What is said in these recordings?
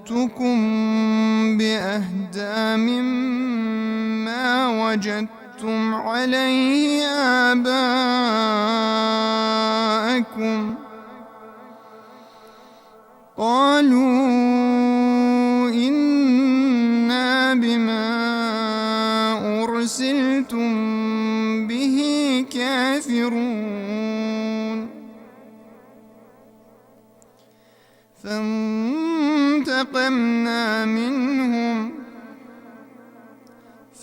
جئتكم بأهدى مما وجدتم عليه آباءكم قالوا إنا بما أرسلتم به كافرون فانتقمنا منهم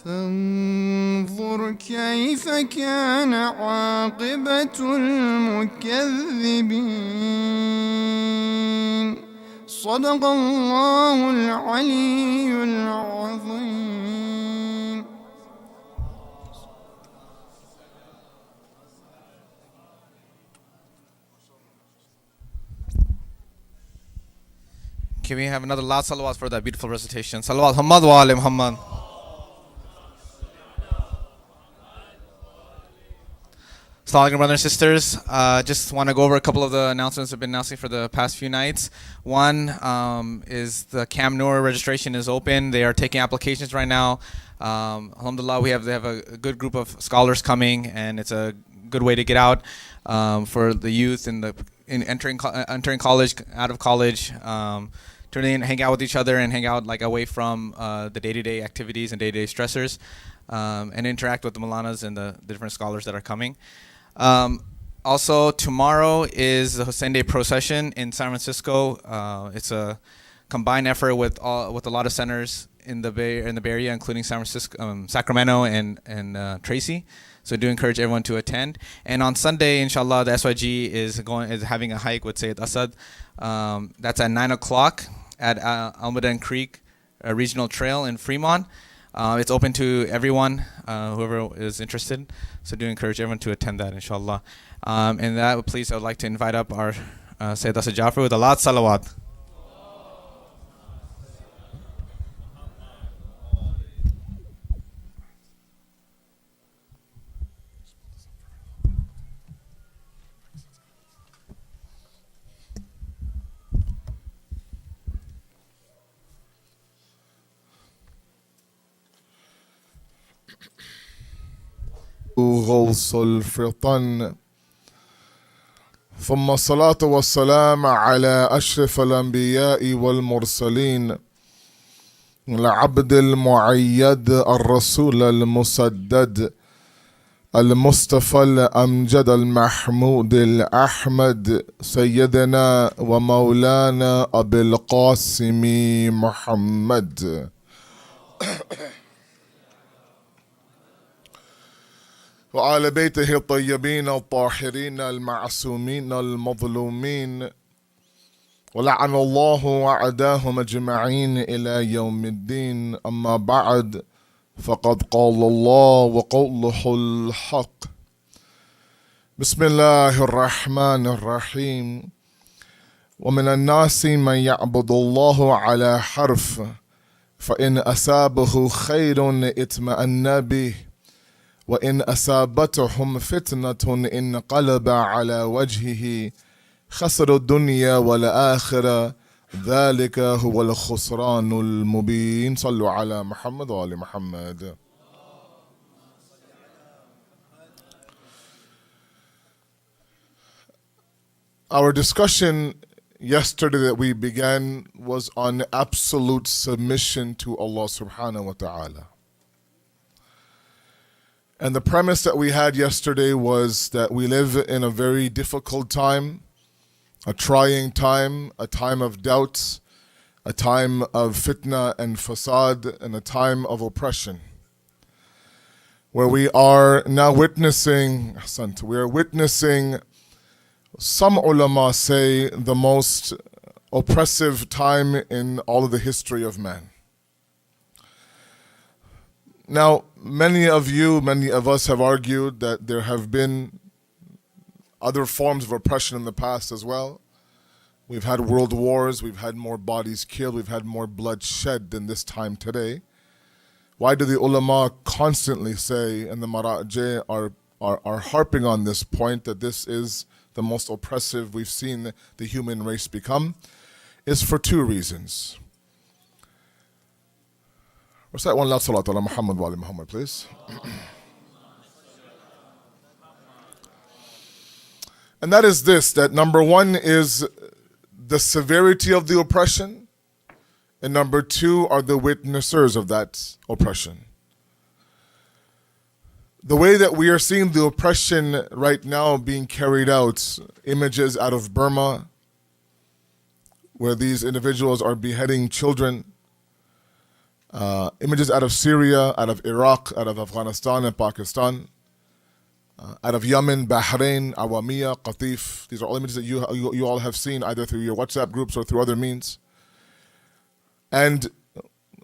فانظر كيف كان عاقبة المكذبين صدق الله العلي العظيم. Can we have another last salawat for that beautiful recitation? Salawat Muhammad wa ali Muhammad. Assalamu alaikum, brothers and sisters. Just want to go over a couple of the announcements I've been announcing for the past few nights. One is the Cam Noor registration is open. They are taking applications right now. Alhamdulillah, they have a good group of scholars coming, and it's a good way to get out for the youth in entering college, out of college, turn in, hang out with each other, and hang out like away from the day-to-day activities and day-to-day stressors, and interact with the Molanas and the different scholars that are coming. Also, tomorrow is the Hussein Day procession in San Francisco. It's a combined effort with a lot of centers in the Bay Area, including San Francisco, Sacramento, and Tracy. So I do encourage everyone to attend. And on Sunday, inshallah, the SYG is having a hike with Sayyid Asad. That's at 9 o'clock at Almaden Creek Regional Trail in Fremont. It's open to everyone, whoever is interested. So do encourage everyone to attend that, inshallah. And that, please, I would like to invite up our Sayyid Asad Jafar with a lot salawat. غوص الفطن ثم الصلاة والسلام على أشرف الأنبياء والمرسلين العبد المعيد الرسول المسدد المصطفى الأمجد المحمود الأحمد سيدنا ومولانا أبي القاسم محمد وآل بيته الطيبين الطاهرين المعصومين المظلومين ولعن الله أعداهم أجمعين إلى يوم الدين. أما بعد، فقد قال الله وقوله الحق. بسم الله الرحمن الرحيم. ومن الناس من يعبد الله على حرف فإن أصابه خير اطمأن به وإن أصابتهم فتنة انقلب على وجهه خسر الدنيا والآخرة ذلك هو الخسران المبين. صلوا على محمد وآل محمد. Our discussion yesterday that we began was on absolute submission to Allah subhanahu wa ta'ala. And the premise that we had yesterday was that we live in a very difficult time, a trying time, a time of doubts, a time of fitna and fasad, and a time of oppression, where we are now witnessing, some ulama say, the most oppressive time in all of the history of man. Now, many of us have argued that there have been other forms of oppression in the past as well. We've had world wars, we've had more bodies killed, we've had more blood shed than this time today. Why do the ulama constantly say, and the mara'ij are harping on this point, that this is the most oppressive we've seen the human race become? Is for two reasons. Recite one last salat ala Muhammad wa ali Muhammad, please. And that is this, that number one is the severity of the oppression, and number two are the witnessers of that oppression. The way that we are seeing the oppression right now being carried out, images out of Burma, where these individuals are beheading children, images out of Syria, out of Iraq, out of Afghanistan and Pakistan, out of Yemen, Bahrain, Awamiya, Qatif. These are all images that you all have seen either through your WhatsApp groups or through other means. And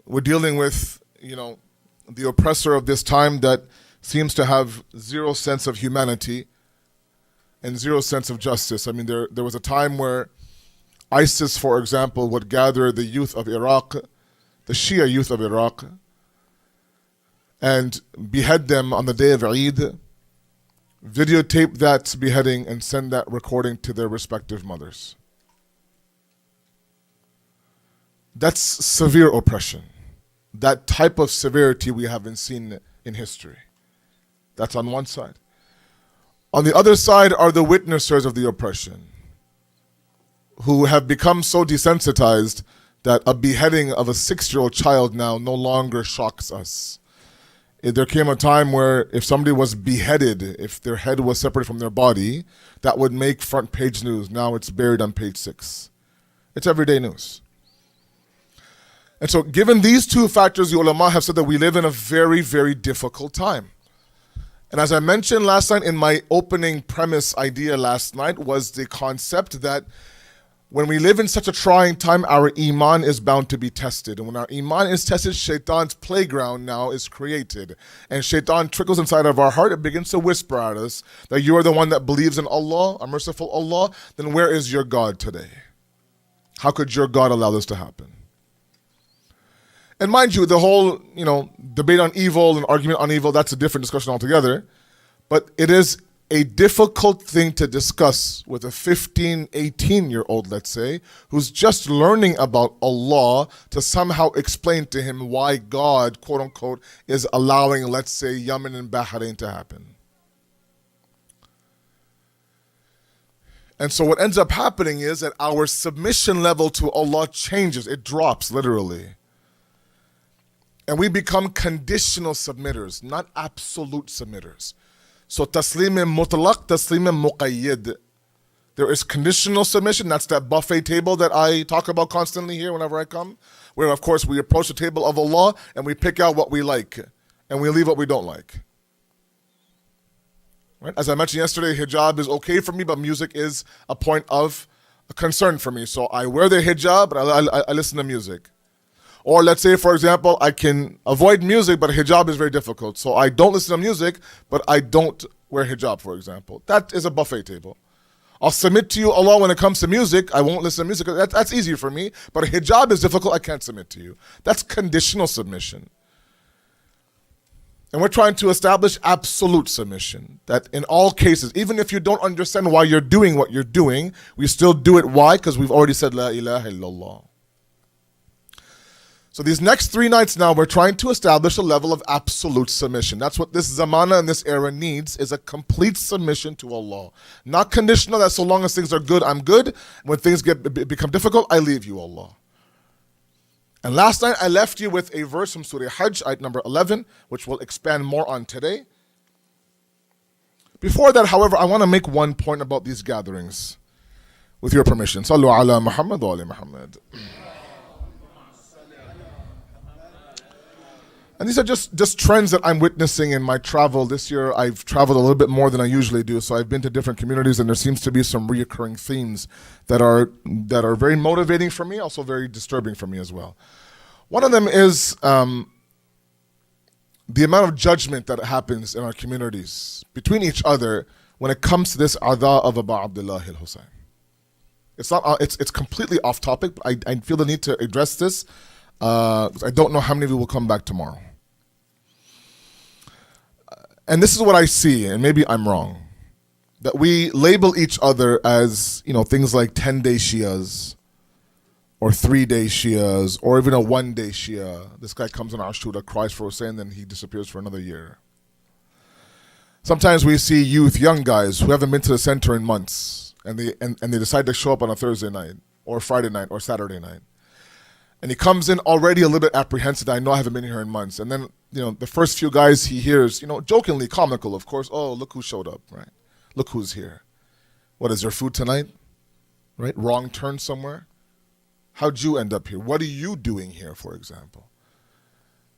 we're dealing with, the oppressor of this time that seems to have zero sense of humanity and zero sense of justice. I mean, there was a time where ISIS, for example, would gather the youth of Iraq, the Shia youth of Iraq, and behead them on the day of Eid, videotape that beheading, and send that recording to their respective mothers. That's severe oppression. That type of severity we haven't seen in history. That's on one side. On the other side are the witnessers of the oppression, who have become so desensitized that a beheading of a 6-year-old child now no longer shocks us. There came a time where if somebody was beheaded, if their head was separated from their body, that would make front page news. Now it's buried on page 6. It's everyday news. And so given these two factors, the ulama have said that we live in a very, very difficult time. And as I mentioned last night in my opening premise idea last night was the concept that when we live in such a trying time, our iman is bound to be tested. And when our iman is tested, shaitan's playground now is created. And shaitan trickles inside of our heart. It begins to whisper at us that you are the one that believes in Allah, a merciful Allah. Then where is your God today? How could your God allow this to happen? And mind you, the whole, debate on evil and argument on evil, that's a different discussion altogether. But it is a difficult thing to discuss with a 15, 18-year-old, let's say, who's just learning about Allah to somehow explain to him why God, quote unquote, is allowing, let's say, Yemen and Bahrain to happen. And so what ends up happening is that our submission level to Allah changes. It drops, literally. And we become conditional submitters, not absolute submitters. So taslim mutlaq, taslim muqayyid. There is conditional submission. That's that buffet table that I talk about constantly here whenever I come, where of course we approach the table of Allah and we pick out what we like and we leave what we don't like. Right? As I mentioned yesterday, hijab is okay for me, but music is a point of concern for me. So I wear the hijab, but I listen to music. Or let's say, for example, I can avoid music, but hijab is very difficult. So I don't listen to music, but I don't wear hijab, for example. That is a buffet table. I'll submit to you, Allah, when it comes to music. I won't listen to music. That's easier for me. But hijab is difficult. I can't submit to you. That's conditional submission. And we're trying to establish absolute submission. That in all cases, even if you don't understand why you're doing what you're doing, we still do it. Why? Because we've already said, La ilaha illallah. So these next 3 nights now, we're trying to establish a level of absolute submission. That's what this zamana and this era needs, is a complete submission to Allah. Not conditional, that so long as things are good, I'm good. When things become difficult, I leave you, Allah. And last night, I left you with a verse from Surah Hajj, ayat number 11, which we'll expand more on today. Before that, however, I want to make one point about these gatherings, with your permission. Sallu ala Muhammad wa ali Muhammad. And these are just trends that I'm witnessing in my travel. This year, I've traveled a little bit more than I usually do, so I've been to different communities, and there seems to be some reoccurring themes that are very motivating for me, also very disturbing for me as well. One of them is the amount of judgment that happens in our communities between each other when it comes to this adha of Abu Abdullah al-Hussein. It's completely off topic, but I feel the need to address this. I don't know how many of you will come back tomorrow. And this is what I see, and maybe I'm wrong, that we label each other as, things like 10-day Shias, or 3-day Shias, or even a 1-day Shia. This guy comes on Ashura, cries for Hussein, then he disappears for another year. Sometimes we see youth, young guys, who haven't been to the center in months, and they decide to show up on a Thursday night, or Friday night, or Saturday night. And he comes in already a little bit apprehensive. I know I haven't been here in months. And then, the first few guys he hears, jokingly, comical, of course. Oh, look who showed up, right? Look who's here. What, is there food tonight? Right? Wrong turn somewhere? How'd you end up here? What are you doing here, for example?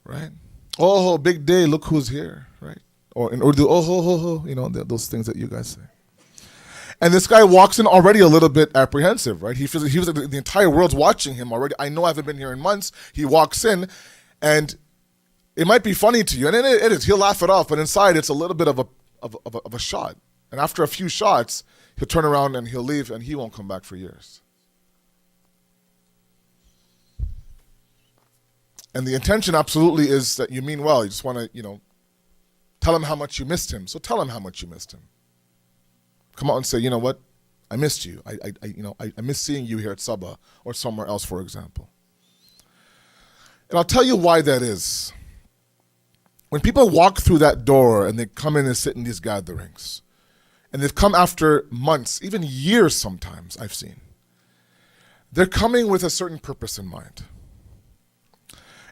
Right? Oh, big day, look who's here, right? Or in Urdu, oh, ho, ho, ho, those things that you guys say. And this guy walks in already a little bit apprehensive, right? He feels like the entire world's watching him already. I know I haven't been here in months. He walks in, and it might be funny to you, and it is. He'll laugh it off, but inside it's a little bit of a shot. And after a few shots, he'll turn around and he'll leave, and he won't come back for years. And the intention absolutely is that you mean well. You just want to, tell him how much you missed him. So tell him how much you missed him. Come out and say, you know what? I missed you. I miss seeing you here at SABA or somewhere else, for example. And I'll tell you why that is. When people walk through that door and they come in and sit in these gatherings, and they've come after months, even years sometimes, I've seen, they're coming with a certain purpose in mind.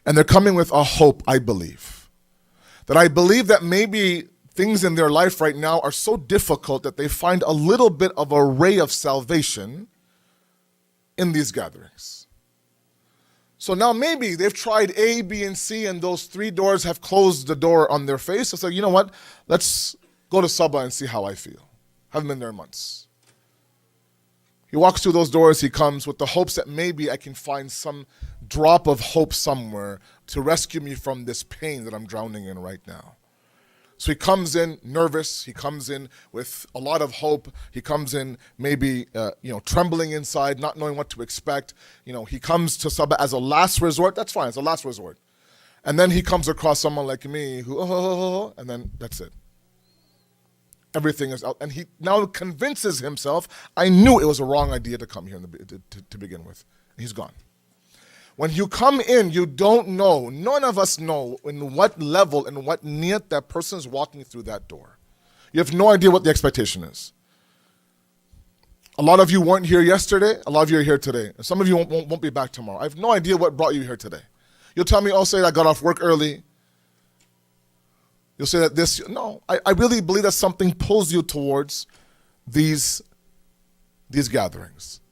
And they're coming with a hope, I believe. That I believe that maybe things in their life right now are so difficult that they find a little bit of a ray of salvation in these gatherings. So now maybe they've tried A, B, and C, and those 3 doors have closed the door on their face. So you know what? Let's go to SABA and see how I feel. Haven't been there in months. He walks through those doors, he comes with the hopes that maybe I can find some drop of hope somewhere to rescue me from this pain that I'm drowning in right now. So he comes in nervous, he comes in with a lot of hope, he comes in maybe trembling inside, not knowing what to expect. He comes to SABA as a last resort. That's fine, it's a last resort. And then he comes across someone like me who, and then that's it. Everything is out. And he now convinces himself, I knew it was a wrong idea to come here to begin with. And he's gone. When you come in, you don't know, none of us know in what level and what niyat that person is walking through that door. You have no idea what the expectation is. A lot of you weren't here yesterday, a lot of you are here today. And some of you won't be back tomorrow. I have no idea what brought you here today. You'll tell me, say I got off work early. You'll say that no, I really believe that something pulls you towards these gatherings.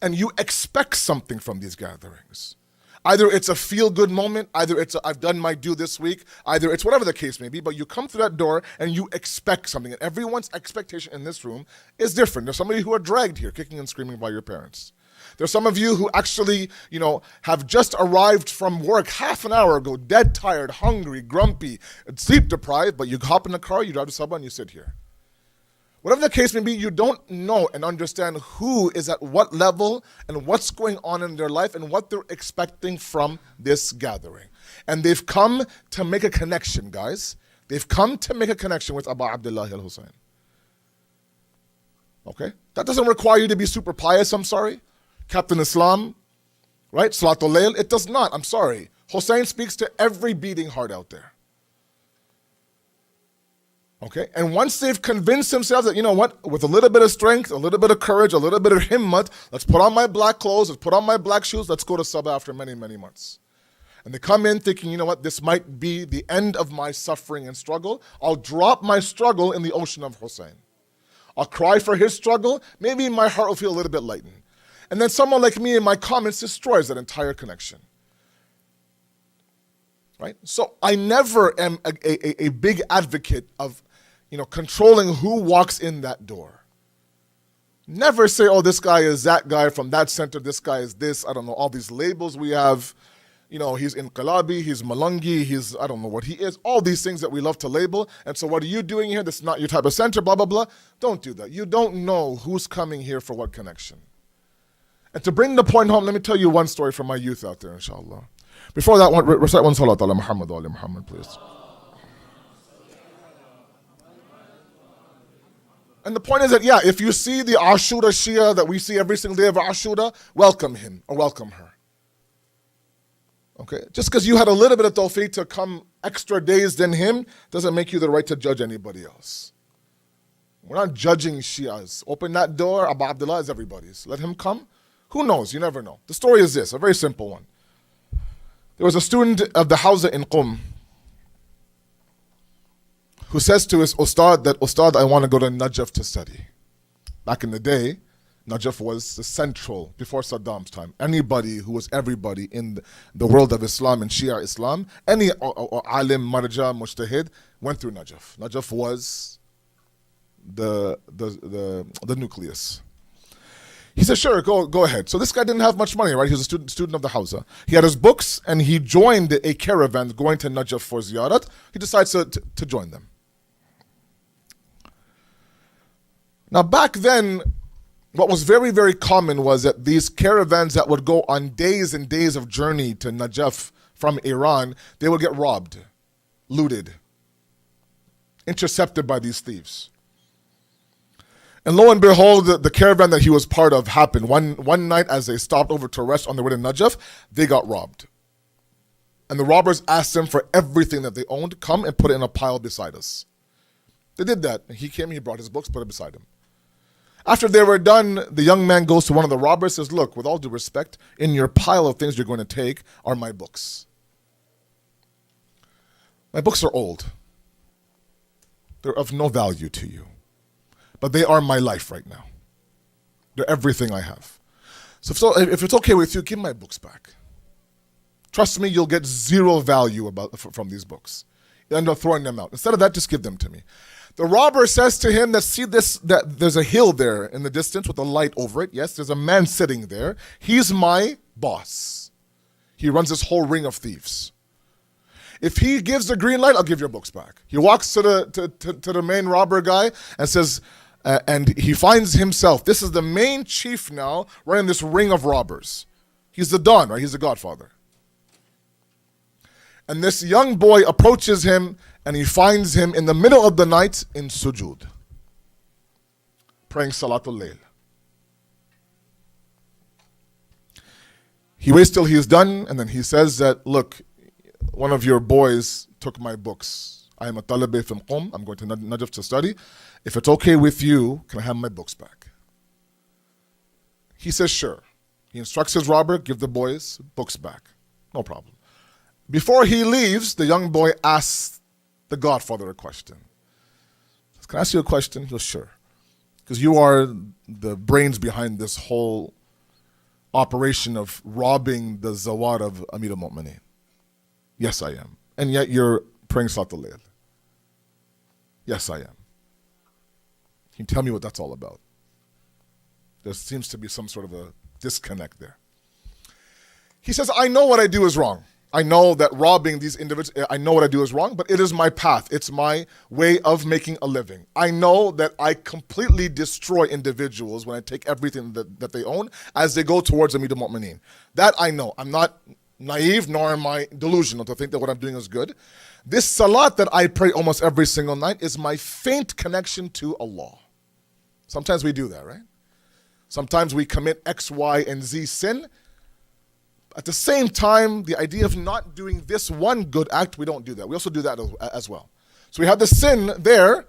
And you expect something from these gatherings. Either it's a feel-good moment, either it's I've done my due this week, either it's whatever the case may be, but you come through that door and you expect something. And everyone's expectation in this room is different. There's some of you who are dragged here, kicking and screaming by your parents. There's some of you who actually, have just arrived from work half an hour ago, dead tired, hungry, grumpy, sleep deprived, but you hop in the car, you drive to SABA, and you sit here. Whatever the case may be, you don't know and understand who is at what level and what's going on in their life and what they're expecting from this gathering. And they've come to make a connection, guys. They've come to make a connection with Abu Abdullah al-Hussein. Okay? That doesn't require you to be super pious, I'm sorry. Captain Islam, right? Salatul Layl, it does not, I'm sorry. Hussein speaks to every beating heart out there. Okay, and once they've convinced themselves that, with a little bit of strength, a little bit of courage, a little bit of himmat, let's put on my black clothes, let's put on my black shoes, let's go to SABA after many, many months. And they come in thinking, this might be the end of my suffering and struggle. I'll drop my struggle in the ocean of Hussein. I'll cry for his struggle, maybe my heart will feel a little bit lightened. And then someone like me in my comments destroys that entire connection. Right? So I never am a big advocate of controlling who walks in that door. Never say, this guy is that guy from that center, this guy is this, I don't know, all these labels we have. He's Inqilabi, he's Malangi, he's, I don't know what he is, all these things that we love to label. And so what are you doing here? This is not your type of center, blah, blah, blah. Don't do that. You don't know who's coming here for what connection. And to bring the point home, let me tell you one story from my youth out there, inshallah. Before that, recite one salat ala Muhammad wa ala Muhammad, please. And the point is that, yeah, if you see the Ashura Shia that we see every single day of Ashura, welcome him or welcome her. Okay? Just because you had a little bit of tawfiq to come extra days than him doesn't make you the right to judge anybody else. We're not judging Shias. Open that door, Abu Abdullah is everybody's. Let him come. Who knows? You never know. The story is this, a very simple one. There was a student of the Hawza in Qum who says to his Ustad that, Ustad, I want to go to Najaf to study. Back in the day, Najaf was the central, before Saddam's time. Anybody who was everybody in the world of Islam and Shia Islam, any alim, marja, mujtahid, went through Najaf. Najaf was the nucleus. He said, sure, go ahead. So this guy didn't have much money, right? He was a student of the Hawza. He had his books, and he joined a caravan going to Najaf for ziyarat. He decides to join them. Now, back then, what was very, very common was that these caravans that would go on days and days of journey to Najaf from Iran, they would get robbed, looted, intercepted by these thieves. And lo and behold, the caravan that he was part of happened. One night as they stopped over to rest on their way to Najaf, they got robbed. And the robbers asked them for everything that they owned, come and put it in a pile beside us. They did that. He came, he brought his books, put it beside him. After they were done, the young man goes to one of the robbers, says, look, with all due respect, in your pile of things you're going to take are my books. My books are old. They're of no value to you. But they are my life right now. They're everything I have. So if it's okay with you, give my books back. Trust me, you'll get zero value from these books. You end up throwing them out. Instead of that, just give them to me. The robber says to him that there's a hill there in the distance with a light over it. Yes, there's a man sitting there. He's my boss. He runs this whole ring of thieves. If he gives the green light, I'll give your books back. He walks to the main robber guy and says, and he finds himself, this is the main chief now running this ring of robbers. He's the Don, right? He's the Godfather. And this young boy approaches him and he finds him in the middle of the night in sujood, praying Salatul Layl. He waits till he is done and then he says that, look, one of your boys took my books. I am a talabi from Qum. I'm going to Najaf to study. If it's okay with you, can I have my books back? He says, sure. He instructs his robber, give the boys books back. No problem. Before he leaves, the young boy asks the Godfather a question. Says, can I ask you a question? He goes, sure. Because you are the brains behind this whole operation of robbing the Zawar of Amir al-Mu'mineen. Yes, I am. And yet you're praying Salatul Layl. Yes, I am. Can you tell me what that's all about? There seems to be some sort of a disconnect there. He says, I know what I do is wrong. I know that robbing these individuals, I know what I do is wrong, but it is my path. It's my way of making a living. I know that I completely destroy individuals when I take everything that they own as they go towards Amir al-Mu'mineen. That I know. I'm not naive, nor am I delusional to think that what I'm doing is good. This salat that I pray almost every single night is my faint connection to Allah. Sometimes we do that, right? Sometimes we commit X, Y, and Z sin. At the same time, the idea of not doing this one good act, we don't do that. We also do that as well. So we have the sin there,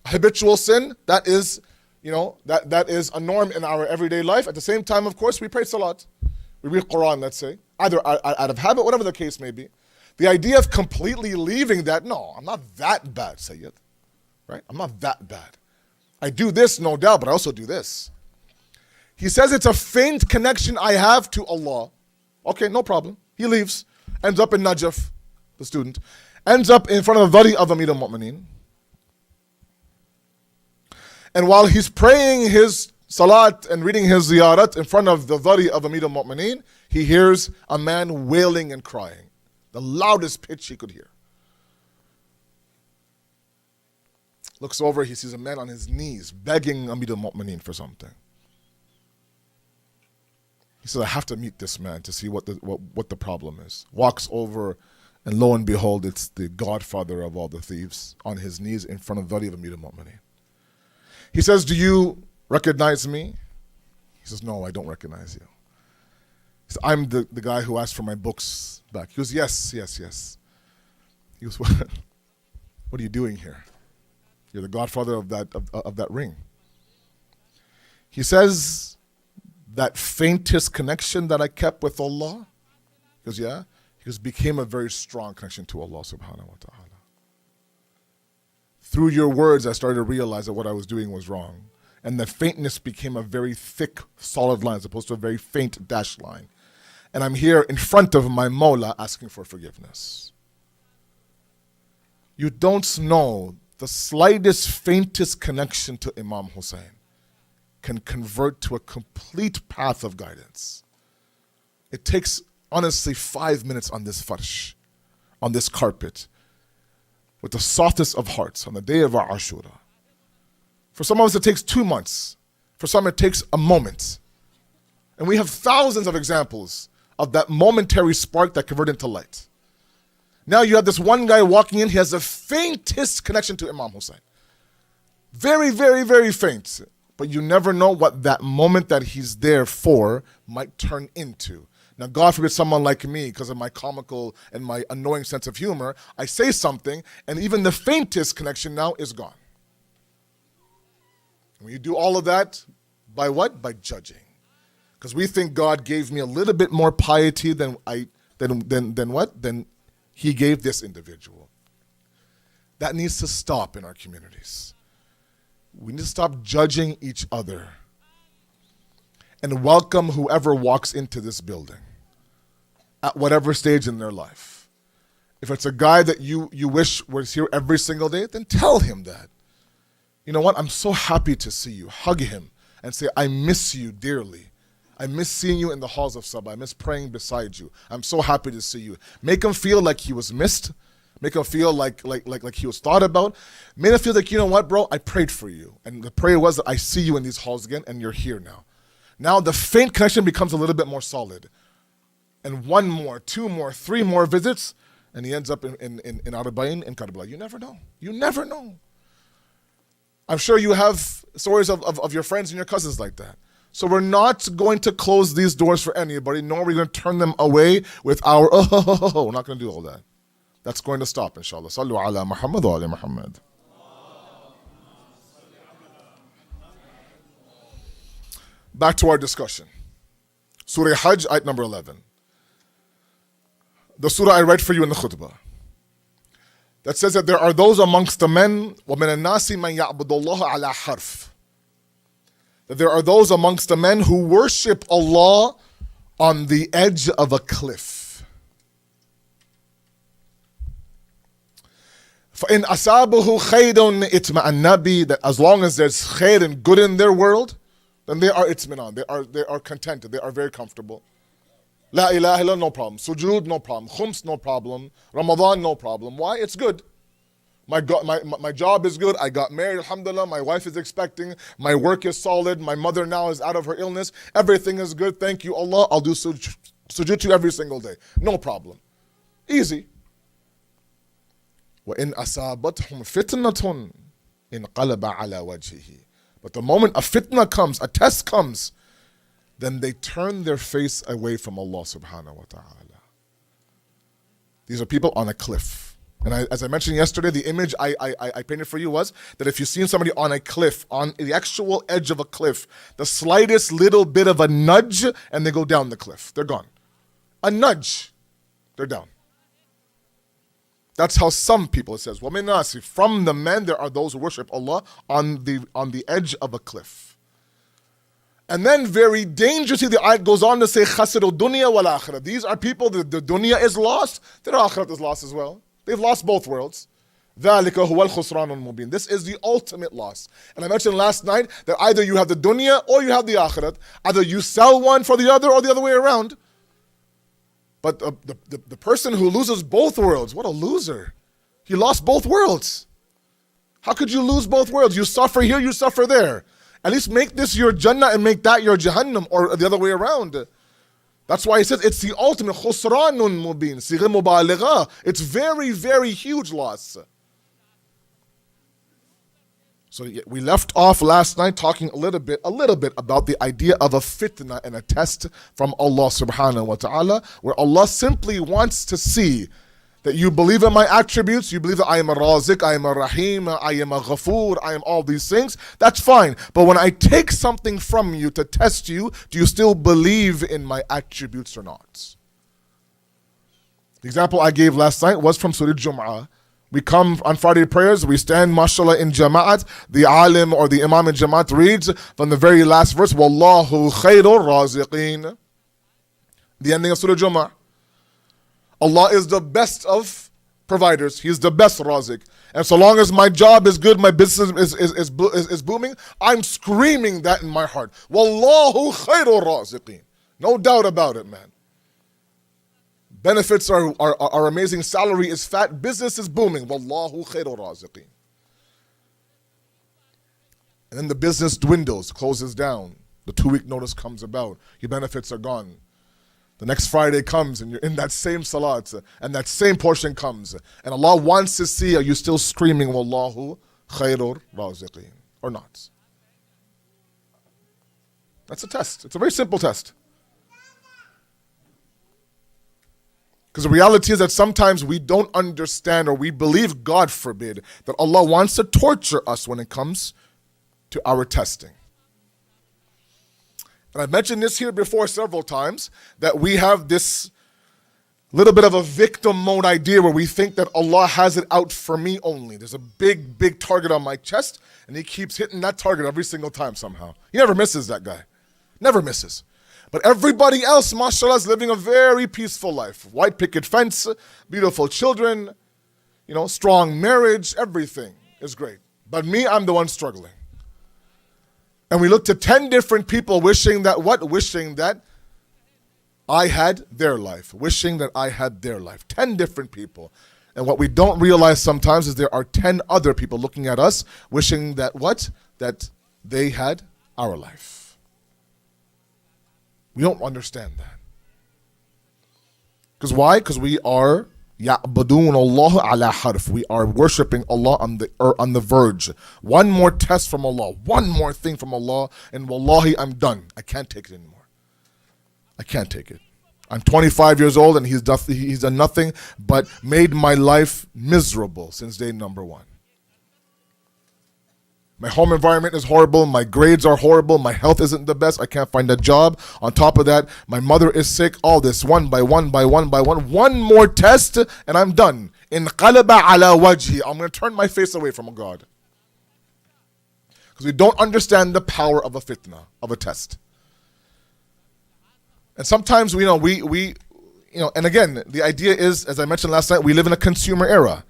habitual sin, that is, that is a norm in our everyday life. At the same time, of course, we pray salat. We read Quran, let's say, either out of habit, whatever the case may be. The idea of completely leaving that, no, I'm not that bad, Sayyid. Right? I'm not that bad. I do this, no doubt, but I also do this. He says it's a faint connection I have to Allah. Okay, no problem. He leaves, ends up in Najaf, the student, ends up in front of the Wadi of Amir al-Mu'mineen. And while he's praying his salat and reading his ziyarat in front of the Wadi of Amir al-Mu'mineen, he hears a man wailing and crying, the loudest pitch he could hear. Looks over, he sees a man on his knees begging Amir al-Mu'mineen for something. He says, I have to meet this man to see what the problem is. Walks over, and lo and behold, it's the godfather of all the thieves on his knees in front of Wadi of Amir al-Mu'mineen. He says, do you recognize me? He says, no, I don't recognize you. He says, I'm the guy who asked for my books back. He goes, yes, yes, yes. He goes, what are you doing here? You're the godfather of that ring. He says, that faintest connection that I kept with Allah, he goes, yeah. He goes, became a very strong connection to Allah subhanahu wa ta'ala. Through your words, I started to realize that what I was doing was wrong. And the faintness became a very thick, solid line as opposed to a very faint dashed line. And I'm here in front of my Mawla asking for forgiveness. You don't know the slightest, faintest connection to Imam Hussein can convert to a complete path of guidance. It takes, honestly, 5 minutes on this farsh, on this carpet, with the softest of hearts on the day of our Ashura. For some of us, it takes 2 months. For some, it takes a moment. And we have thousands of examples of that momentary spark that converted into light. Now you have this one guy walking in, he has the faintest connection to Imam Hussein. Very, very, very faint. But you never know what that moment that he's there for might turn into. Now, God forbid someone like me, because of my comical and my annoying sense of humor, I say something, and even the faintest connection now is gone. When you do all of that, by what? By judging. Because we think God gave me a little bit more piety than He gave this individual. That needs to stop in our communities. We need to stop judging each other and welcome whoever walks into this building at whatever stage in their life. If it's a guy that you wish was here every single day, then tell him that. You know what? I'm so happy to see you. Hug him and say, I miss you dearly. I miss seeing you in the halls of SABA. I miss praying beside you. I'm so happy to see you. Make him feel like he was missed. Make him feel like he was thought about. Make him feel like, you know what, bro? I prayed for you. And the prayer was that I see you in these halls again and you're here now. Now the faint connection becomes a little bit more solid. And 1 more, 2 more, 3 more visits, and he ends up in Arabain in Karbala. You never know. You never know. I'm sure you have stories of your friends and your cousins like that. So we're not going to close these doors for anybody, nor are we going to turn them away with our, we're not going to do all that. That's going to stop, inshallah. Sallu ala Muhammad wa ala Muhammad. Back to our discussion. Surah Hajj, ayat number 11. The surah I read for you in the khutbah. That says that there are those amongst the men, وَمِنَ النَّاسِ مَنْ يَعْبُدُ اللَّهَ عَلَى حَرْفٍ. That there are those amongst the men who worship Allah on the edge of a cliff. فَإِنْ أَصَابَهُ خَيْرٌ إِطْمَأَنَّ بِهِ. That as long as there's khair and good in their world, then they are itminan, they are contented, they are very comfortable. La ilaha illallah, no problem. Sujood, no problem. Khums, no problem. Ramadan, no problem. Why? It's good. My job is good. I got married, alhamdulillah. My wife is expecting. My work is solid. My mother now is out of her illness. Everything is good. Thank you, Allah. I'll do sujood to you every single day. No problem. Easy. وَإِنْ أَصَابَتْهُمْ فِتْنَةٌ انْقَلَبَ عَلَى وَجْهِهِ. But the moment a fitna comes, a test comes, then they turn their face away from Allah subhanahu wa ta'ala. These are people on a cliff. And as I mentioned yesterday, the image I painted for you was that if you've seen somebody on a cliff, on the actual edge of a cliff, the slightest little bit of a nudge, and they go down the cliff. They're gone. A nudge, they're down. That's how some people, it says, وَمِنْ نَاسِ. From the men, there are those who worship Allah on the edge of a cliff. And then very dangerously, the ayat goes on to say, خَسِرُ الدُّنْيَا وَالْآخِرَةِ. These are people, the dunya is lost, their akhirat is lost as well. They've lost both worlds. ذَلِكَ هُوَ الْخُسْرَانُ الْمُبِينُ. This is the ultimate loss. And I mentioned last night that either you have the dunya or you have the akhirat. Either you sell one for the other or the other way around. But the person who loses both worlds, what a loser. He lost both worlds. How could you lose both worlds? You suffer here, you suffer there. At least make this your Jannah and make that your Jahannam, or the other way around. That's why he says it's the ultimate khusranun mubin, sigha mubaligha. It's very, very huge loss. So we left off last night talking a little bit about the idea of a fitna and a test from Allah subhanahu wa ta'ala, where Allah simply wants to see that you believe in my attributes, you believe that I am a Razik, I am a Rahim, I am a Ghafoor, I am all these things. That's fine. But when I take something from you to test you, do you still believe in my attributes or not? The example I gave last night was from Surah Jum'ah. We come on Friday prayers, we stand, mashallah, in Jama'at. The alim or the imam in Jama'at reads from the very last verse, Wallahu khairul raziqeen. The ending of Surah Jum'ah. Allah is the best of providers. He is the best raziq. And so long as my job is good, my business is booming, I'm screaming that in my heart. Wallahu khairul raziqeen. No doubt about it, man. Benefits are amazing. Salary is fat. Business is booming. Wallahu khairul raziqeen. And then the business dwindles, closes down. The 2-week notice comes about. Your benefits are gone. The next Friday comes and you're in that same salat and that same portion comes. And Allah wants to see, are you still screaming Wallahu khairul raziqeen or not? That's a test. It's a very simple test. Because the reality is that sometimes we don't understand, or we believe, God forbid, that Allah wants to torture us when it comes to our testing. And I've mentioned this here before several times, that we have this little bit of a victim mode idea where we think that Allah has it out for me only. There's a big, big target on my chest, and He keeps hitting that target every single time somehow. He never misses, that guy. Never misses. But everybody else, mashallah, is living a very peaceful life. White picket fence, beautiful children, strong marriage, everything is great. But me, I'm the one struggling. And we look to 10 different people wishing that what? Wishing that I had their life. Wishing that I had their life. 10 different people. And what we don't realize sometimes is there are 10 other people looking at us wishing that what? That they had our life. We don't understand that. Because why? Because we are يَعْبُدُونَ اللَّهَ عَلَى حَرْفٍ. We are worshipping Allah on the verge. One more test from Allah, one more thing from Allah, and wallahi, I'm done. I can't take it anymore. I can't take it. I'm 25 years old and he's done nothing but made my life miserable since day number one. My home environment is horrible. My grades are horrible. My health isn't the best. I can't find a job. On top of that, my mother is sick. All this one by one by one by one. One more test and I'm done. Inqalaba ala wajhi. I'm going to turn my face away from God. Because we don't understand the power of a fitna, of a test. And sometimes we and again, the idea is, as I mentioned last night, we live in a consumer era.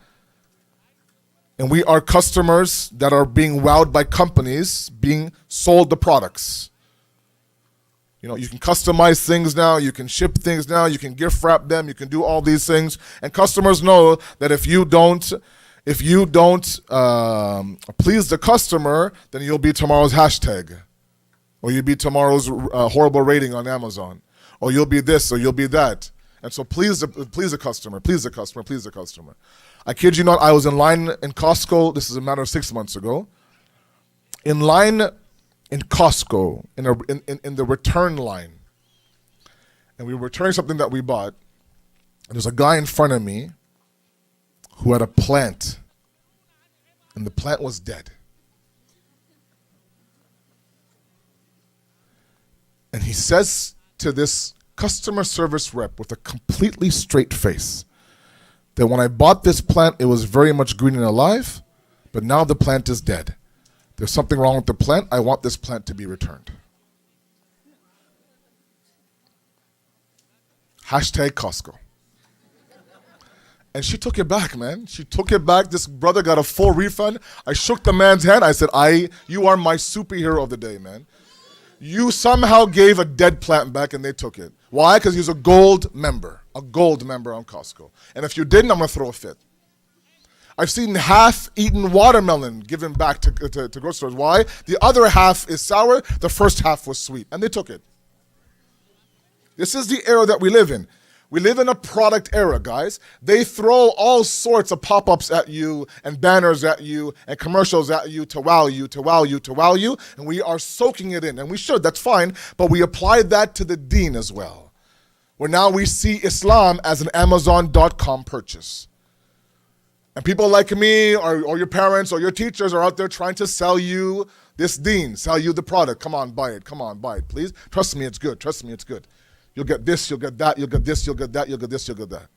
And we are customers that are being wowed by companies being sold the products. You can customize things now, you can ship things now, you can gift wrap them, you can do all these things. And customers know that if you don't please the customer, then you'll be tomorrow's hashtag. Or you'll be tomorrow's horrible rating on Amazon. Or you'll be this, or you'll be that. And so please the customer, please the customer, please the customer. I kid you not, I was in line in Costco, this is a matter of 6 months ago. In line in Costco, in the return line. And we were returning something that we bought. And there's a guy in front of me who had a plant. And the plant was dead. And he says to this customer service rep with a completely straight face that when I bought this plant, it was very much green and alive, but now the plant is dead. There's something wrong with the plant. I want this plant to be returned. Hashtag Costco. And she took it back, man. She took it back. This brother got a full refund. I shook the man's hand. I said, you are my superhero of the day, man. You somehow gave a dead plant back and they took it. Why? Because he's a gold member on Costco. And if you didn't, I'm going to throw a fit. I've seen half-eaten watermelon given back to grocery stores. Why? The other half is sour, the first half was sweet, and they took it. This is the era that we live in. We live in a product era, guys. They throw all sorts of pop-ups at you and banners at you and commercials at you to wow you, to wow you, to wow you, and we are soaking it in. And we should, that's fine, but we apply that to the deen as well. Where now we see Islam as an Amazon.com purchase. And people like me or your parents or your teachers are out there trying to sell you this deen, sell you the product. Come on, buy it. Come on, buy it, please. Trust me, it's good. Trust me, it's good. You'll get this, you'll get that, you'll get this, you'll get that, you'll get this, you'll get that.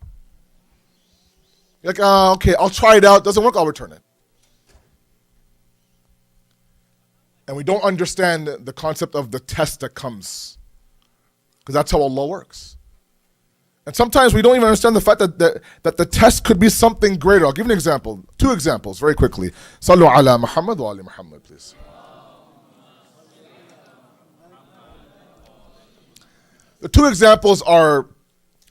You're like, okay, I'll try it out. Doesn't work, I'll return it. And we don't understand the concept of the test that comes. Because that's how Allah works. And sometimes we don't even understand the fact that the test could be something greater. I'll give you an example. 2 examples very quickly. Sallu ala Muhammad wa ali Muhammad, please. The 2 examples are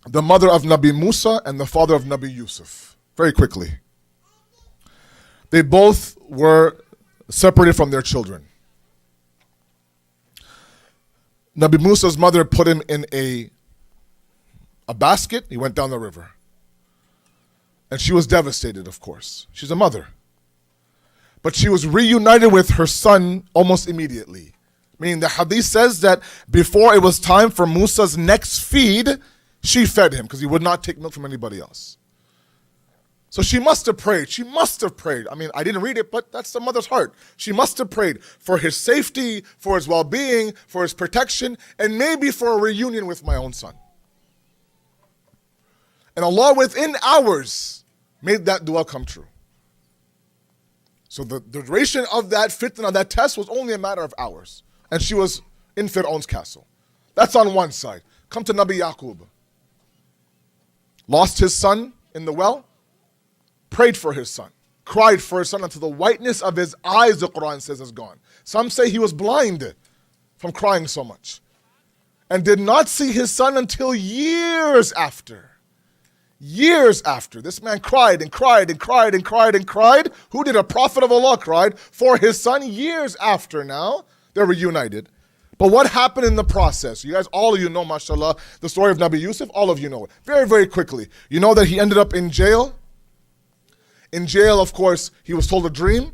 the mother of Nabi Musa and the father of Nabi Yusuf. Very quickly. They both were separated from their children. Nabi Musa's mother put him in a basket. He went down the river. And she was devastated, of course. She's a mother. But she was reunited with her son almost immediately. Meaning the hadith says that before it was time for Musa's next feed, she fed him because he would not take milk from anybody else. So she must have prayed. She must have prayed. I mean, I didn't read it, but that's the mother's heart. She must have prayed for his safety, for his well-being, for his protection, and maybe for a reunion with my own son. And Allah within hours made that dua come true. So the duration of that fitna, that test was only a matter of hours. And she was in Fir'aun's castle. That's on one side. Come to Nabi Yaqub. Lost his son in the well. Prayed for his son. Cried for his son until the whiteness of his eyes, the Quran says, is gone. Some say he was blind from crying so much. And did not see his son until years after. Years after. This man cried and cried and cried and cried and cried. Who did? A prophet of Allah cried for his son years after now. They're reunited. But what happened in the process? You guys, all of you know, mashallah, the story of Nabi Yusuf. All of you know it. Very, very quickly. You know that he ended up in jail? In jail, of course, he was told a dream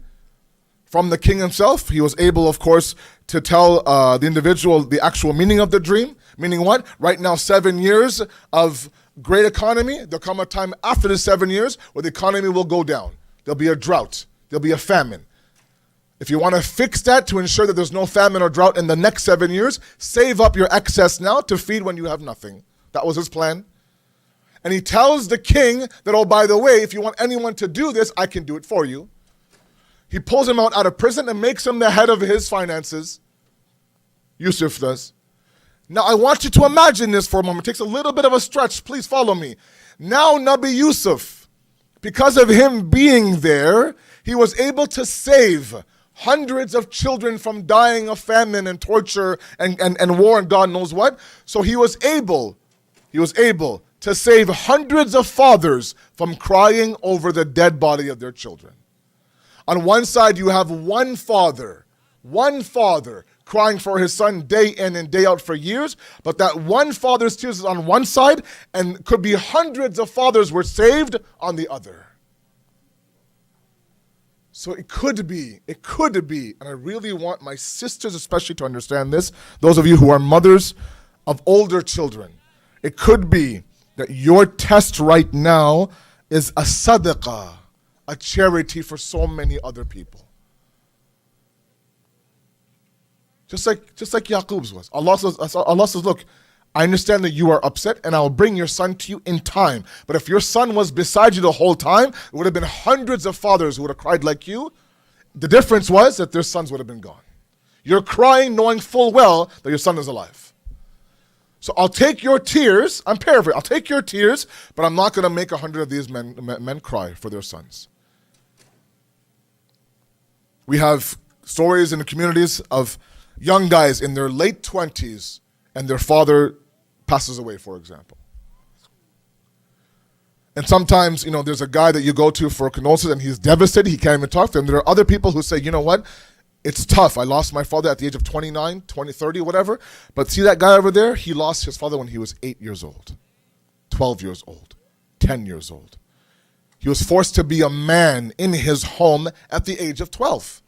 from the king himself. He was able, of course, to tell the individual the actual meaning of the dream. Meaning what? Right now, 7 years of great economy. There'll come a time after the 7 years where the economy will go down. There'll be a drought. There'll be a famine. If you want to fix that to ensure that there's no famine or drought in the next 7 years, save up your excess now to feed when you have nothing. That was his plan. And he tells the king that, oh, by the way, if you want anyone to do this, I can do it for you. He pulls him out of prison and makes him the head of his finances. Yusuf does. Now, I want you to imagine this for a moment. It takes a little bit of a stretch. Please follow me. Now, Nabi Yusuf, because of him being there, he was able to save hundreds of children from dying of famine and torture and war and God knows what. So he was able to save hundreds of fathers from crying over the dead body of their children. On one side, you have one father crying for his son day in and day out for years, but that one father's tears is on one side, and could be hundreds of fathers were saved on the other. So it could be, and I really want my sisters especially to understand this, those of you who are mothers of older children, it could be that your test right now is a sadaqah, a charity for so many other people. Just like Yaqub's was. Allah says, look, I understand that you are upset and I'll bring your son to you in time. But if your son was beside you the whole time, it would have been hundreds of fathers who would have cried like you. The difference was that their sons would have been gone. You're crying knowing full well that your son is alive. So I'll take your tears, I'm paraphrasing, I'll take your tears, but I'm not going to make 100 of these men cry for their sons. We have stories in the communities of young guys in their late 20s and their father passes away, for example. And sometimes, there's a guy that you go to for condolences and he's devastated, he can't even talk to him. There are other people who say, you know what, it's tough. I lost my father at the age of 29, 20, 30, whatever. But see that guy over there? He lost his father when he was 8 years old. 12 years old, 10 years old. He was forced to be a man in his home at the age of 12.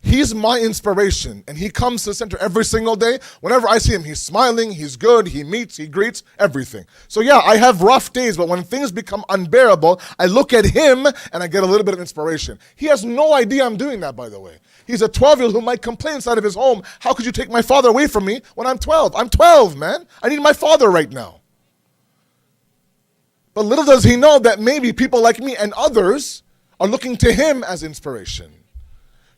He's my inspiration, and he comes to the center every single day. Whenever I see him, he's smiling, he's good, he meets, he greets, everything. So yeah, I have rough days, but when things become unbearable, I look at him and I get a little bit of inspiration. He has no idea I'm doing that, by the way. He's a 12-year-old who might complain inside of his home, how could you take my father away from me when I'm 12? I'm 12, man. I need my father right now. But little does he know that maybe people like me and others are looking to him as inspiration.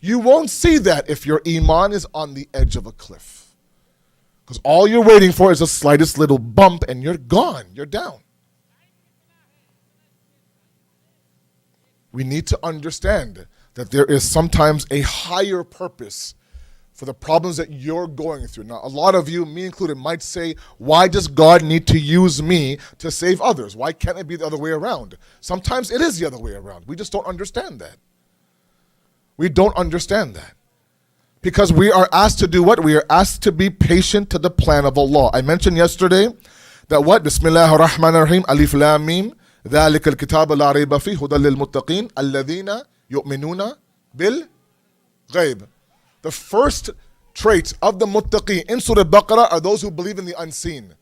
You won't see that if your iman is on the edge of a cliff. Because all you're waiting for is the slightest little bump and you're gone. You're down. We need to understand that there is sometimes a higher purpose for the problems that you're going through. Now, a lot of you, me included, might say, why does God need to use me to save others? Why can't it be the other way around? Sometimes it is the other way around. We just don't understand that. We don't understand that. Because we are asked to do what? We are asked to be patient to the plan of Allah. I mentioned yesterday that what? Bismillah ar-Rahman ar-Rahim, Alif Lam Mim, ذَلِكَ الْكِتَابَ لَا رَيْبَ فِيهِ هُدًى لِلْمُتَّقِينَ الَّذِينَ يُؤْمِنُونَ بِالْغَيْبِ. The first trait of the muttaqin in Surah Baqarah are those who believe in the unseen.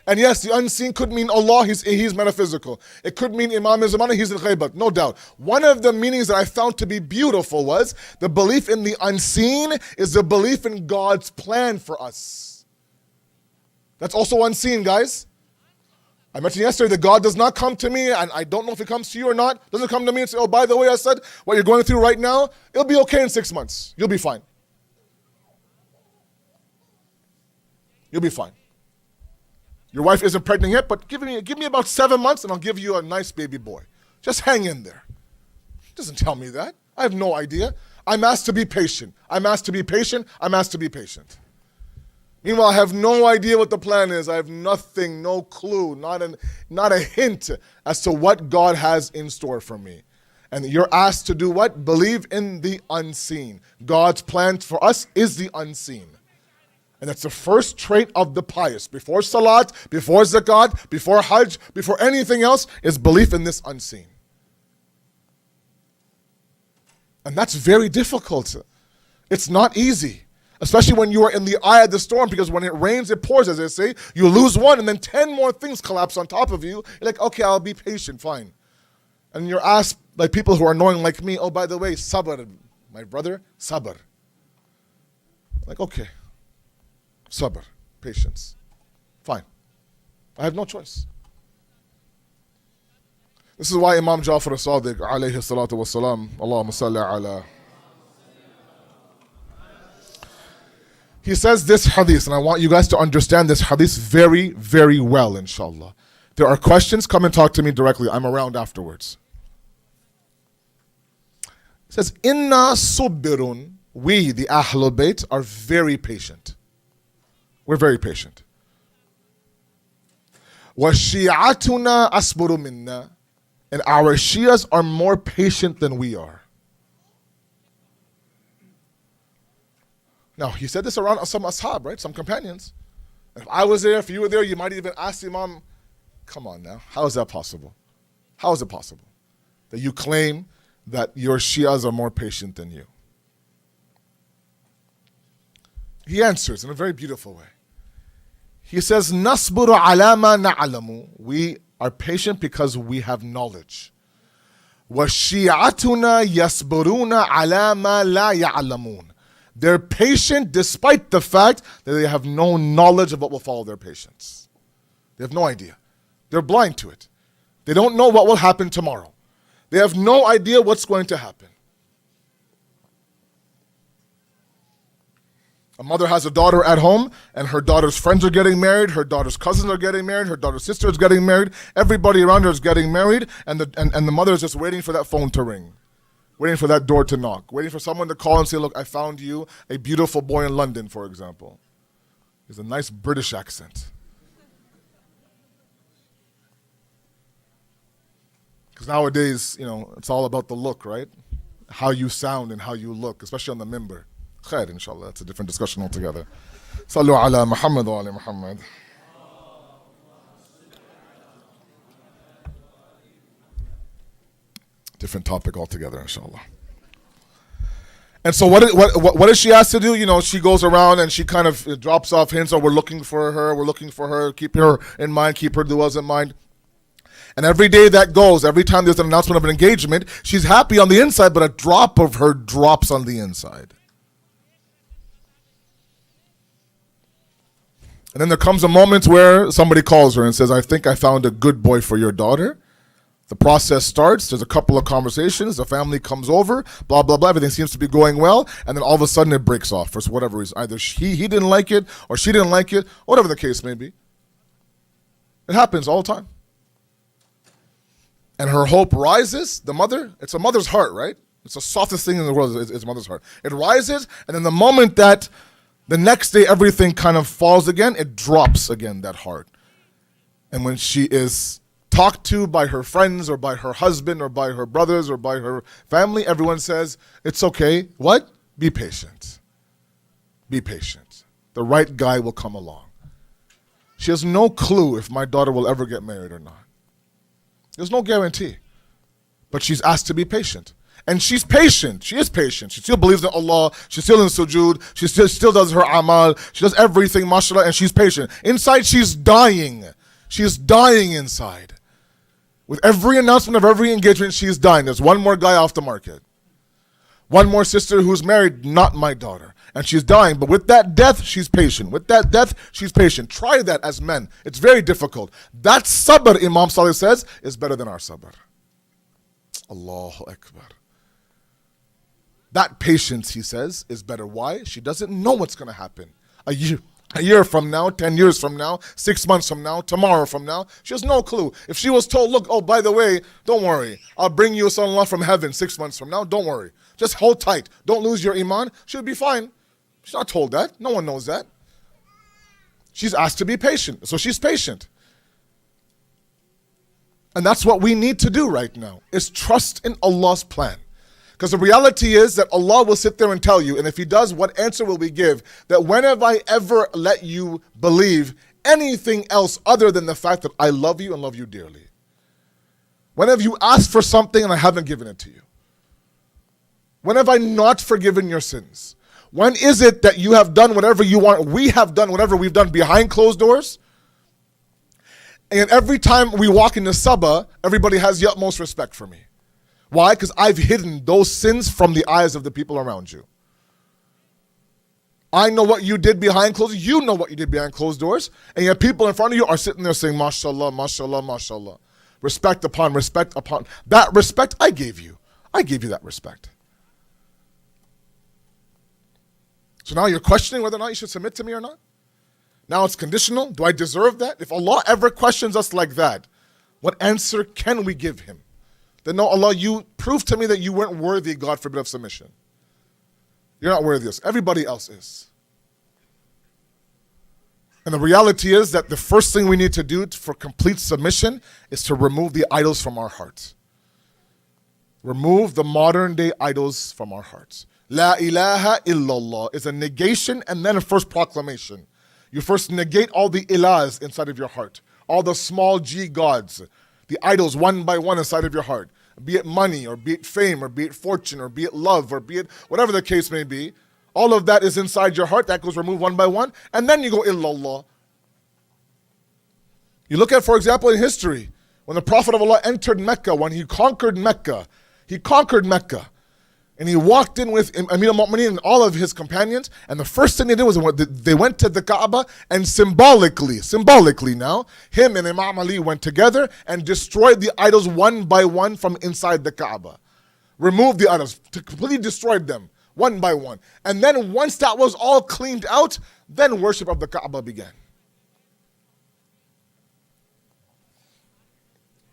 And yes, the unseen could mean Allah, he's metaphysical. It could mean Imam Zamana, he's al-Ghaibat, no doubt. One of the meanings that I found to be beautiful was the belief in the unseen is the belief in God's plan for us. That's also unseen, guys. I mentioned yesterday that God does not come to me, and I don't know if he comes to you or not. Doesn't come to me and say, oh, by the way, I said, what you're going through right now, it'll be okay in 6 months. You'll be fine. You'll be fine. Your wife isn't pregnant yet, but give me about 7 months and I'll give you a nice baby boy. Just hang in there. He doesn't tell me that. I have no idea. I'm asked to be patient. I'm asked to be patient. I'm asked to be patient. Meanwhile, I have no idea what the plan is. I have nothing, no clue, not a hint as to what God has in store for me. And you're asked to do what? Believe in the unseen. God's plan for us is the unseen. And that's the first trait of the pious. Before salat, before zakat, before hajj, before anything else, is belief in this unseen. And that's very difficult. It's not easy. Especially when you are in the eye of the storm, because when it rains, it pours, as they say. You lose one, and then 10 more things collapse on top of you. You're like, okay, I'll be patient, fine. And you're asked by people who are annoying like me, oh, by the way, sabr, my brother, sabr. Like, okay. Sabr, patience. Fine. I have no choice. This is why Imam Jafar as-Sadiq, alayhi salatu wassalam, Allahumma salli ala. He says this hadith, and I want you guys to understand this hadith very, very well, inshallah. There are questions, come and talk to me directly. I'm around afterwards. It says, Inna subbirun, we, the Ahlul Bayt, are very patient. We're very patient. وَشِيعَتُنَا أَصْبُرُ مِنَّا, and our Shias are more patient than we are. Now, he said this around some ashab, right? Some companions. If I was there, if you were there, you might even ask the Imam, come on now, how is that possible? How is it possible that you claim that your Shias are more patient than you? He answers in a very beautiful way. He says, Nasburu alama na'alamu. We are patient because we have knowledge. وَشِيعَتُنَا يَصْبُرُونَ عَلَى مَا لَا يَعْلَمُونَ. They're patient despite the fact that they have no knowledge of what will follow their patience. They have no idea. They're blind to it. They don't know what will happen tomorrow. They have no idea what's going to happen. A mother has a daughter at home, and her daughter's friends are getting married, her daughter's cousins are getting married, her daughter's sister is getting married, everybody around her is getting married, and the mother is just waiting for that phone to ring, waiting for that door to knock, waiting for someone to call and say, look, I found you a beautiful boy in London, for example. He has a nice British accent. Because nowadays, it's all about the look, right? How you sound and how you look, especially on the mimbar. Khair, inshallah. That's a different discussion altogether. Sallu ala Muhammad wa ala Muhammad. Different topic altogether, inshallah. And so what does she ask to do? You know, she goes around and she kind of drops off hints, we're looking for her, keep her in mind, keep her du'as in mind. And every day that goes, every time there's an announcement of an engagement, she's happy on the inside, but a drop of her drops on the inside. And then there comes a moment where somebody calls her and says, I think I found a good boy for your daughter. The process starts, there's a couple of conversations, the family comes over, blah, blah, blah, everything seems to be going well, and then all of a sudden it breaks off for whatever reason. Either he didn't like it, or she didn't like it, whatever the case may be. It happens all the time. And her hope rises, the mother, it's a mother's heart, right? It's the softest thing in the world, is a mother's heart. It rises, and then the moment that the next day everything kind of falls again, it drops again, that heart. And when she is talked to by her friends or by her husband or by her brothers or by her family, everyone says, it's okay. What? Be patient. Be patient. The right guy will come along. She has no clue if my daughter will ever get married or not. There's no guarantee. But she's asked to be patient. And she's patient. She is patient. She still believes in Allah. She's still in sujood. She still does her amal. She does everything, mashallah, and she's patient. Inside, she's dying. She's dying inside. With every announcement of every engagement, she's dying. There's one more guy off the market. One more sister who's married, not my daughter. And she's dying. But with that death, she's patient. With that death, she's patient. Try that as men. It's very difficult. That sabr, Imam Salih says, is better than our sabr. Allahu Akbar. That patience, he says, is better. Why? She doesn't know what's going to happen. A year from now, 10 years from now, 6 months from now, tomorrow from now, she has no clue. If she was told, look, oh, by the way, don't worry, I'll bring you son-in-law from heaven 6 months from now, don't worry. Just hold tight. Don't lose your iman. She'll be fine. She's not told that. No one knows that. She's asked to be patient, so she's patient. And that's what we need to do right now, is trust in Allah's plan. Because the reality is that Allah will sit there and tell you, and if He does, what answer will we give? That when have I ever let you believe anything else other than the fact that I love you and love you dearly? When have you asked for something and I haven't given it to you? When have I not forgiven your sins? When is it that you have done whatever you want? We have done whatever we've done behind closed doors. And every time we walk into SABA, everybody has the utmost respect for me. Why? Because I've hidden those sins from the eyes of the people around you. I know what you did behind closed doors. You know what you did behind closed doors. And yet people in front of you are sitting there saying, mashallah, mashallah, mashallah. Respect upon respect upon. That respect I gave you. I gave you that respect. So now you're questioning whether or not you should submit to me or not? Now it's conditional. Do I deserve that? If Allah ever questions us like that, what answer can we give Him? Then no, Allah, you proved to me that you weren't worthy, God forbid, of submission. You're not worthy of this. Everybody else is. And the reality is that the first thing we need to do for complete submission is to remove the idols from our hearts. Remove the modern day idols from our hearts. La ilaha illallah is a negation and then a first proclamation. You first negate all the ilahs inside of your heart, all the small g gods, the idols one by one inside of your heart, be it money or be it fame or be it fortune or be it love or be it whatever the case may be. All of that is inside your heart. That goes removed one by one. And then you go, illallah. You look at, for example, in history, when the Prophet of Allah entered Mecca, when he conquered Mecca. And he walked in with Amir al-Mu'mineen and all of his companions. And the first thing they did was they went to the Kaaba and symbolically now, him and Imam Ali went together and destroyed the idols one by one from inside the Kaaba. Removed the idols, completely destroyed them one by one. And then once that was all cleaned out, then worship of the Kaaba began.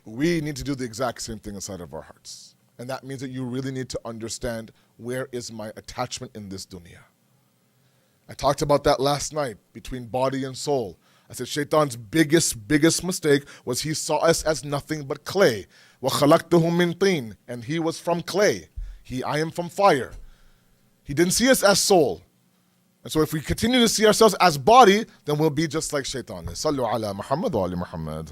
We need to do the exact same thing inside of our hearts. And that means that you really need to understand, where is my attachment in this dunya? I talked about that last night, between body and soul. I said Shaitan's biggest mistake was he saw us as nothing but clay. وَخَلَقْتُهُ مِنْ طِينٍ. And he was from clay. I am from fire. He didn't see us as soul. And so if we continue to see ourselves as body, then we'll be just like Shaitan. Sallu ala Muhammad wa ali Muhammad.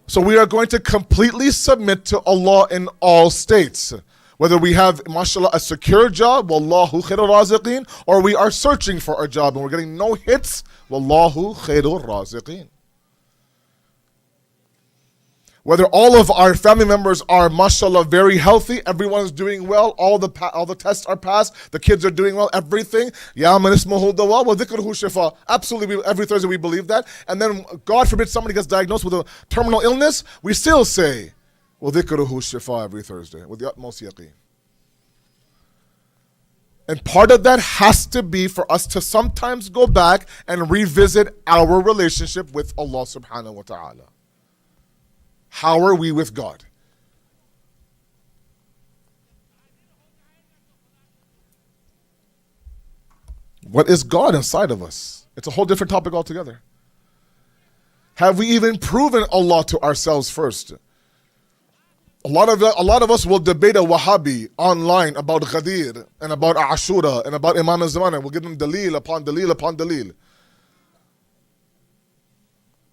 So we are going to completely submit to Allah in all states. Whether we have, mashallah, a secure job, wallahu khairul raziqeen, or we are searching for a job and we're getting no hits, wallahu khairul raziqeen. Whether all of our family members are, mashallah, very healthy, everyone's doing well, all the tests are passed, the kids are doing well, everything. Ya man ismuhu dawa wa dhikruhu shifa. Absolutely, every Thursday we believe that. And then, God forbid, somebody gets diagnosed with a terminal illness, we still say, wa dhikruhu shifa every Thursday, with the utmost yaqeen. And part of that has to be for us to sometimes go back and revisit our relationship with Allah subhanahu wa ta'ala. How are we with God? What is God inside of us? It's a whole different topic altogether. Have we even proven Allah to ourselves first? A lot of us will debate a Wahhabi online about Ghadir and about Ashura and about Imam al-Zaman. We'll give them dalil upon dalil upon dalil.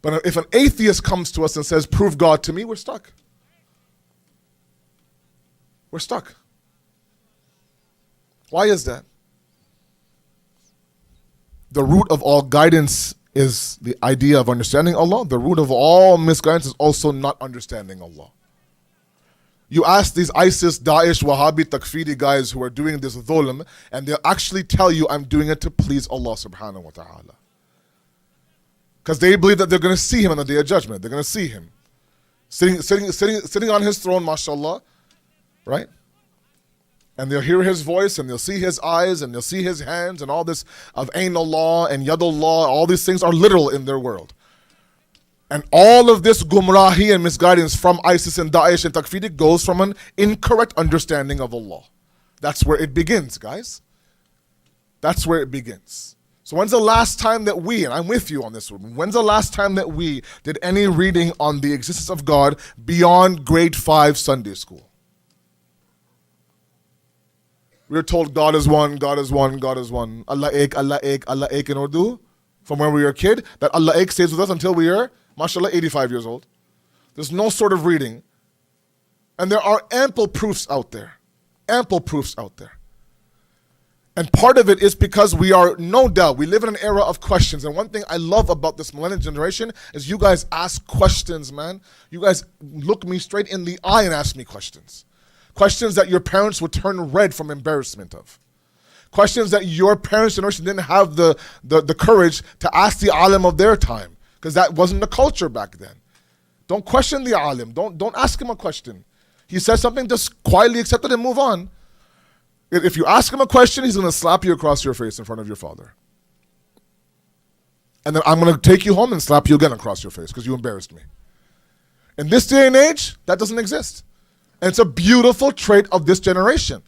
But if an atheist comes to us and says, prove God to me, we're stuck. We're stuck. Why is that? The root of all guidance is the idea of understanding Allah. The root of all misguidance is also not understanding Allah. You ask these ISIS, Daesh, Wahhabi, Takfiri guys who are doing this dhulm, and they'll actually tell you, I'm doing it to please Allah subhanahu wa ta'ala. Because they believe that they're going to see Him on the Day of Judgment. They're going to see Him. Sitting on His throne, mashallah, right? And they'll hear His voice, and they'll see His eyes, and they'll see His hands, and all this of Ain Allah and Yadullah, all these things are literal in their world. And all of this gumrahi and misguidance from ISIS and Daesh and Takfiri goes from an incorrect understanding of Allah. That's where it begins, guys. That's where it begins. So when's the last time that we, and I'm with you on this one, when's the last time that we did any reading on the existence of God beyond grade 5 Sunday school? We were told God is one, God is one, God is one. Allah ek, Allah ek, Allah ek in Urdu. From when we were a kid, that Allah ek stays with us until we are, mashallah, 85 years old. There's no sort of reading. And there are ample proofs out there. Ample proofs out there. And part of it is because we are, no doubt, we live in an era of questions. And one thing I love about this millennial generation is you guys ask questions, man. You guys look me straight in the eye and ask me questions. Questions that your parents would turn red from embarrassment of. Questions that your parents' generation didn't have the courage to ask the alim of their time. Because that wasn't the culture back then. Don't question the alim. Don't ask him a question. He says something, just quietly accept it and move on. If you ask him a question, he's going to slap you across your face in front of your father. And then I'm going to take you home and slap you again across your face because you embarrassed me. In this day and age, that doesn't exist. And it's a beautiful trait of this generation.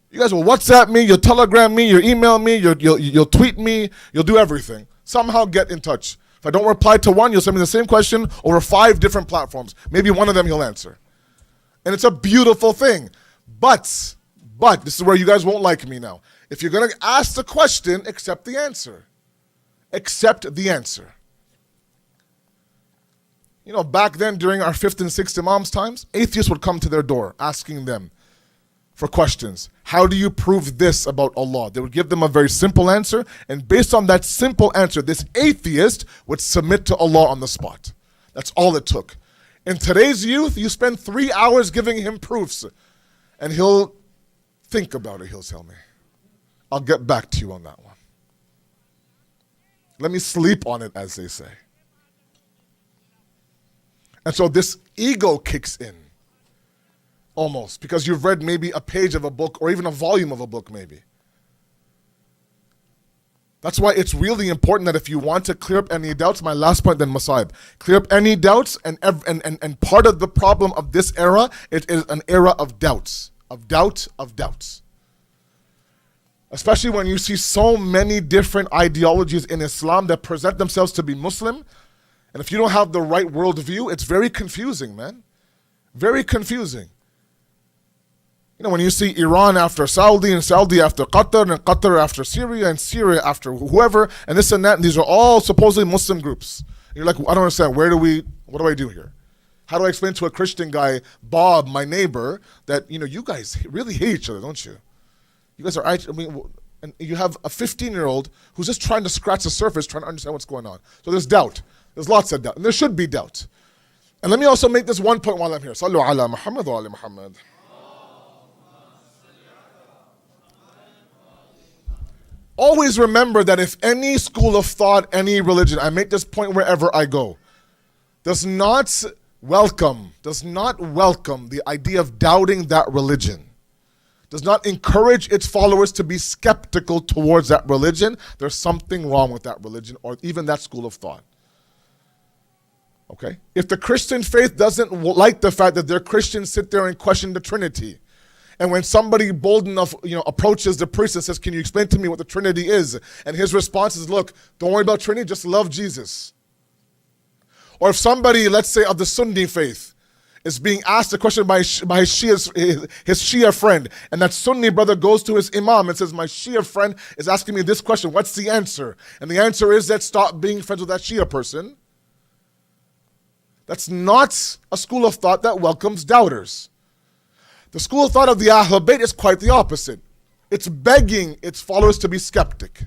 You guys will WhatsApp me, you'll Telegram me, you'll email me, you'll tweet me, you'll do everything. Somehow get in touch. If I don't reply to one, you'll send me the same question over 5 different platforms. Maybe one of them he'll answer. And it's a beautiful thing. But, this is where you guys won't like me now. If you're going to ask the question, accept the answer. Accept the answer. You know, back then during our 5th and 6th Imams times, atheists would come to their door asking them for questions. How do you prove this about Allah? They would give them a very simple answer, and based on that simple answer, this atheist would submit to Allah on the spot. That's all it took. In today's youth, you spend 3 hours giving him proofs, and he'll think about it, he'll tell me. I'll get back to you on that one. Let me sleep on it, as they say. And so this ego kicks in. Almost, because you've read maybe a page of a book or even a volume of a book maybe. That's why it's really important that if you want to clear up any doubts, my last point then Masaib, clear up any doubts, and part of the problem of this era, it is an era of doubts, of doubts. Especially when you see so many different ideologies in Islam that present themselves to be Muslim, and if you don't have the right worldview, it's very confusing, man. Very confusing. You know, when you see Iran after Saudi, and Saudi after Qatar, and Qatar after Syria, and Syria after whoever, and this and that, and these are all supposedly Muslim groups. You're like, I don't understand. What do I do here? How do I explain to a Christian guy, Bob, my neighbor, that, you guys really hate each other, don't you? You guys are, and you have a 15-year-old who's just trying to scratch the surface, trying to understand what's going on. So there's doubt. There's lots of doubt. And there should be doubt. And let me also make this one point while I'm here. Sallu ala Muhammad wa ala Muhammad. Always remember that if any school of thought, any religion, I make this point wherever I go, does not welcome the idea of doubting that religion, does not encourage its followers to be skeptical towards that religion, there's something wrong with that religion or even that school of thought. Okay? If the Christian faith doesn't like the fact that their Christians sit there and question the Trinity, and when somebody bold enough, approaches the priest and says, "Can you explain to me what the Trinity is?" And his response is, "Look, don't worry about Trinity, just love Jesus." Or if somebody, let's say of the Sunni faith, is being asked a question by his Shia friend, and that Sunni brother goes to his imam and says, "My Shia friend is asking me this question, what's the answer?" And the answer is that stop being friends with that Shia person. That's not a school of thought that welcomes doubters. The school of thought of the Ahlul Bayt is quite the opposite. It's begging its followers to be skeptic.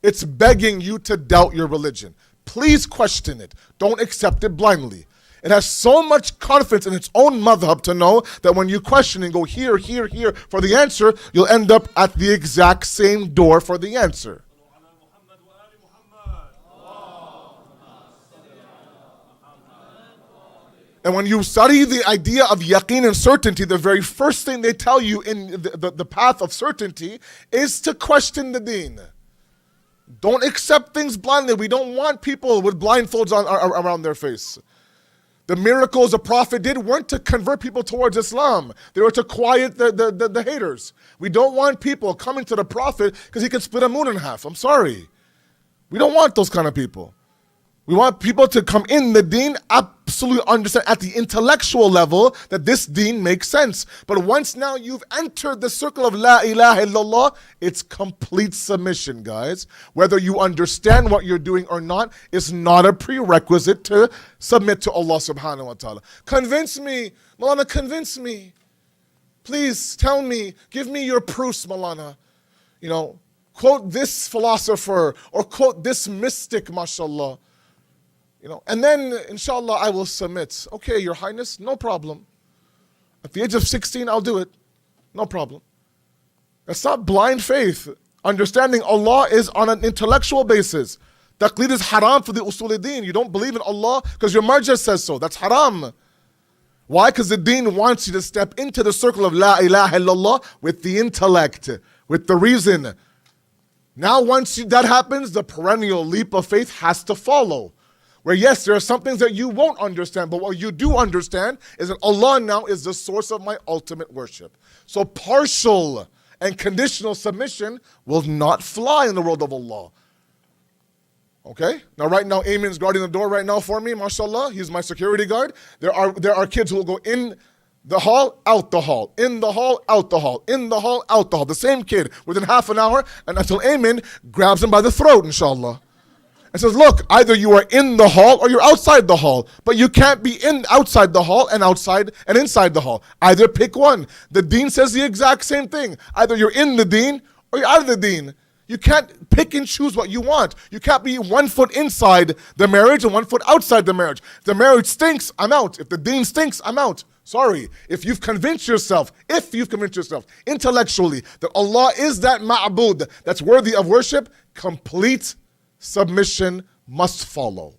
It's begging you to doubt your religion. Please question it. Don't accept it blindly. It has so much confidence in its own madhab to know that when you question and go here, here, here for the answer, you'll end up at the exact same door for the answer. And when you study the idea of yaqeen and certainty, the very first thing they tell you in the path of certainty is to question the deen. Don't accept things blindly. We don't want people with blindfolds around their face. The miracles the Prophet did weren't to convert people towards Islam. They were to quiet the haters. We don't want people coming to the Prophet because he can split a moon in half. I'm sorry. We don't want those kind of people. We want people to come in the deen, absolutely understand at the intellectual level that this deen makes sense. But once now you've entered the circle of La ilaha illallah, it's complete submission, guys. Whether you understand what you're doing or not is not a prerequisite to submit to Allah subhanahu wa ta'ala. Convince me, Malana, convince me. Please tell me, give me your proofs, Malana. Quote this philosopher or quote this mystic, mashallah. And then, inshallah, I will submit. Okay, Your Highness, no problem. At the age of 16, I'll do it. No problem. That's not blind faith. Understanding Allah is on an intellectual basis. Taqleed is haram for the usul deen. You don't believe in Allah because your marja says so. That's haram. Why? Because the deen wants you to step into the circle of La ilaha illallah with the intellect, with the reason. Now, once that happens, the perennial leap of faith has to follow. Where yes, there are some things that you won't understand, but what you do understand is that Allah now is the source of my ultimate worship. So partial and conditional submission will not fly in the world of Allah. Okay? Now right now, Ayman's guarding the door right now for me, mashallah. He's my security guard. There are kids who will go in the hall, out the hall, in the hall, out the hall, in the hall, out the hall. The same kid within half an hour, and until Ayman grabs him by the throat, inshallah. And says, look, either you are in the hall or you're outside the hall. But you can't be outside the hall and outside and inside the hall. Either pick one. The deen says the exact same thing. Either you're in the deen or you're out of the deen. You can't pick and choose what you want. You can't be 1 foot inside the marriage and 1 foot outside the marriage. If the marriage stinks, I'm out. If the deen stinks, I'm out. Sorry. If you've convinced yourself intellectually that Allah is that ma'bud that's worthy of worship, complete submission must follow,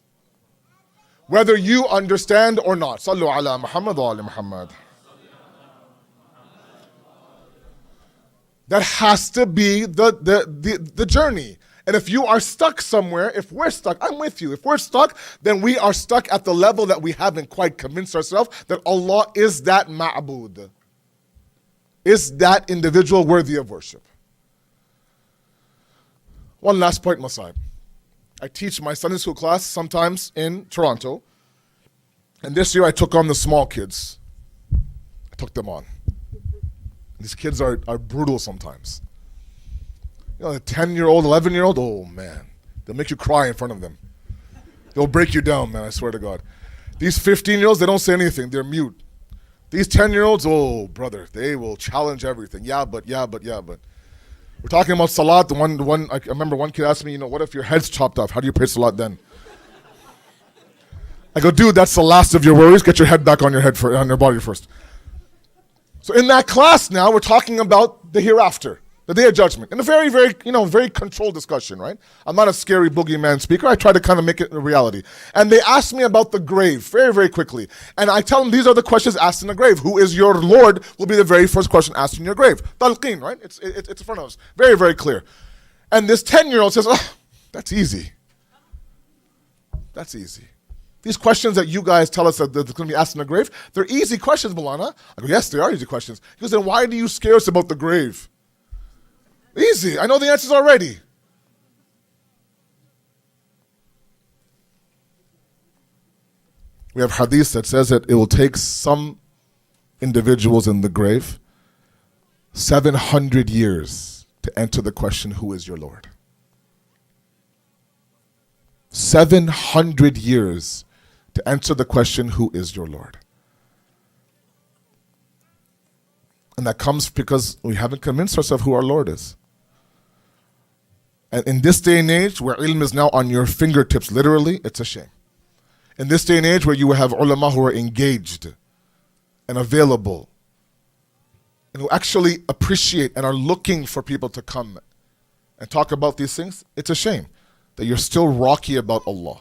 whether you understand or not. Sallu ala Muhammad wa ala Muhammad. That has to be the journey. And if you are stuck somewhere, if we're stuck, I'm with you. If we're stuck, then we are stuck at the level that we haven't quite convinced ourselves that Allah is that ma'bud, is that individual worthy of worship. One last point, Masai. I teach my Sunday school class sometimes in Toronto. And this year I took on the small kids. I took them on. These kids are brutal sometimes. The 10-year-old, 11-year-old, oh man. They'll make you cry in front of them. They'll break you down, man, I swear to God. These 15-year-olds, they don't say anything. They're mute. These 10-year-olds, oh, brother, they will challenge everything. Yeah, but. We're talking about salat. I remember one kid asked me, what if your head's chopped off? How do you pray salat then? I go, dude, that's the last of your worries. Get your head back on on your body first. So in that class now, we're talking about the hereafter, the day of judgment, in a very, very, very controlled discussion, right? I'm not a scary boogeyman speaker. I try to kind of make it a reality. And they ask me about the grave very, very quickly. And I tell them these are the questions asked in the grave. Who is your Lord will be the very first question asked in your grave. Talqeen, right? It's in front of us. Very, very clear. And this 10-year-old says, oh, that's easy. That's easy. These questions that you guys tell us that they're going to be asked in the grave, they're easy questions, Mulana. I go, yes, they are easy questions. He goes, then why do you scare us about the grave? Easy. I know the answers already. We have hadith that says that it will take some individuals in the grave 700 years to answer the question, who is your Lord? 700 years to answer the question, who is your Lord? And that comes because we haven't convinced ourselves who our Lord is. And in this day and age where ilm is now on your fingertips, literally, it's a shame. In this day and age where you have ulama who are engaged and available and who actually appreciate and are looking for people to come and talk about these things, it's a shame that you're still rocky about Allah.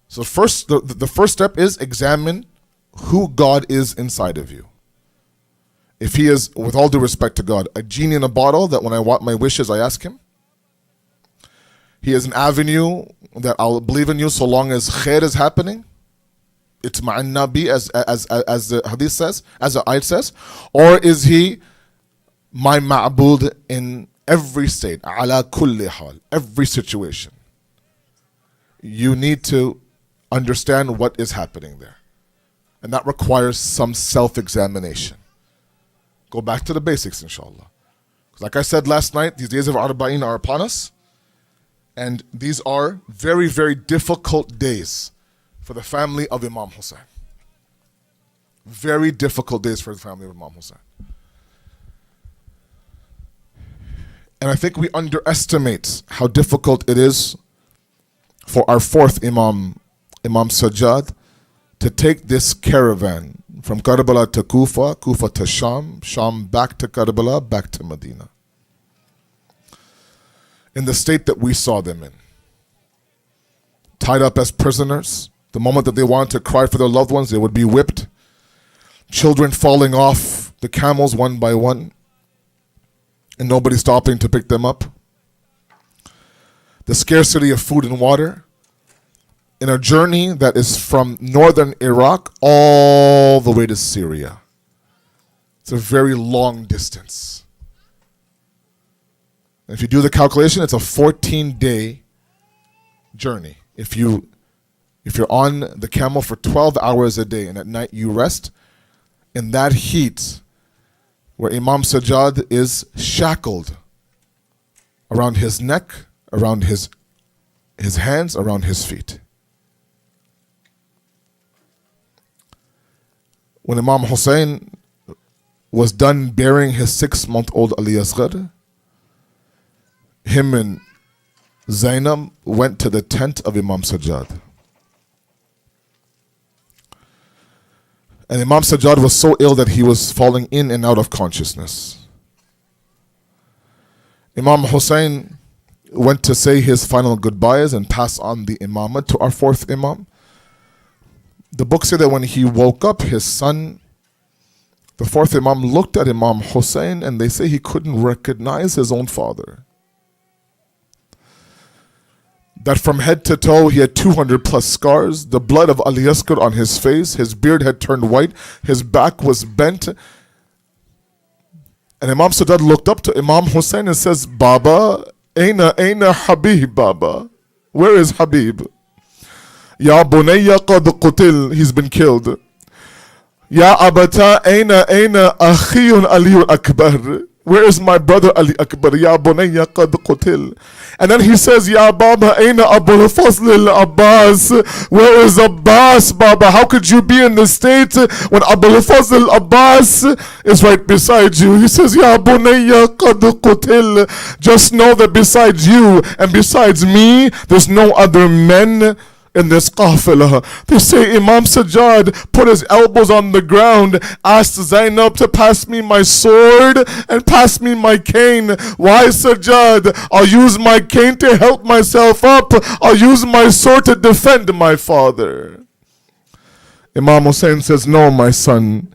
So first, the first step is examine who God is inside of you. If He is, with all due respect to God, a genie in a bottle that when I want my wishes, I ask Him. He is an avenue that I'll believe in you so long as khair is happening. It's ma'an nabi as the hadith says, as the ayat says. Or is He my ma'bud in every state, ala kulli hal, every situation? You need to understand what is happening there. And that requires some self-examination. Go back to the basics, inshallah. Because like I said last night, these days of Arba'in are upon us. And these are very, very difficult days for the family of Imam Hussein. Very difficult days for the family of Imam Hussein. And I think we underestimate how difficult it is for our fourth Imam, Imam Sajjad, to take this caravan from Karbala to Kufa, Kufa to Sham, Sham back to Karbala, back to Medina. In the state that we saw them in. Tied up as prisoners. The moment that they wanted to cry for their loved ones, they would be whipped. Children falling off the camels one by one. And nobody stopping to pick them up. The scarcity of food and water. In a journey that is from northern Iraq all the way to Syria. It's a very long distance. If you do the calculation, it's a 14-day journey. If you're on the camel for 12 hours a day and at night you rest, in that heat where Imam Sajjad is shackled around his neck, around his hands, around his feet. When Imam Hussein was done burying his 6-month-old Ali Asghar, him and Zainab went to the tent of Imam Sajjad. And Imam Sajjad was so ill that he was falling in and out of consciousness. Imam Hussein went to say his final goodbyes and pass on the imamah to our fourth Imam. The book said that when he woke up, his son, the fourth Imam, looked at Imam Hussein and they say he couldn't recognize his own father. That from head to toe he had 200 plus scars, the blood of Ali Asghar on his face, his beard had turned white, his back was bent. And Imam Sajjad looked up to Imam Hussein and says, Baba, aina Habib, Baba? Where is Habib? Ya bunayya qad qutil, he's been killed. Ya abata, aina akhiyun aliyun akbar? Where is my brother Ali Akbar? Ya bunayya qad qutil. And then he says, Ya Baba, aina Abul Fazl al-Abbas? Where is Abbas, Baba? How could you be in the state when Abul Fazl al-Abbas is right beside you? He says, Ya bunayya qad qutil. Just know that besides you and besides me, there's no other men in this qafilah. They say Imam Sajjad put his elbows on the ground, asked Zainab to pass me my sword and pass me my cane. Why, Sajjad? I'll use my cane to help myself up. I'll use my sword to defend my father. Imam Hussein says, no, my son.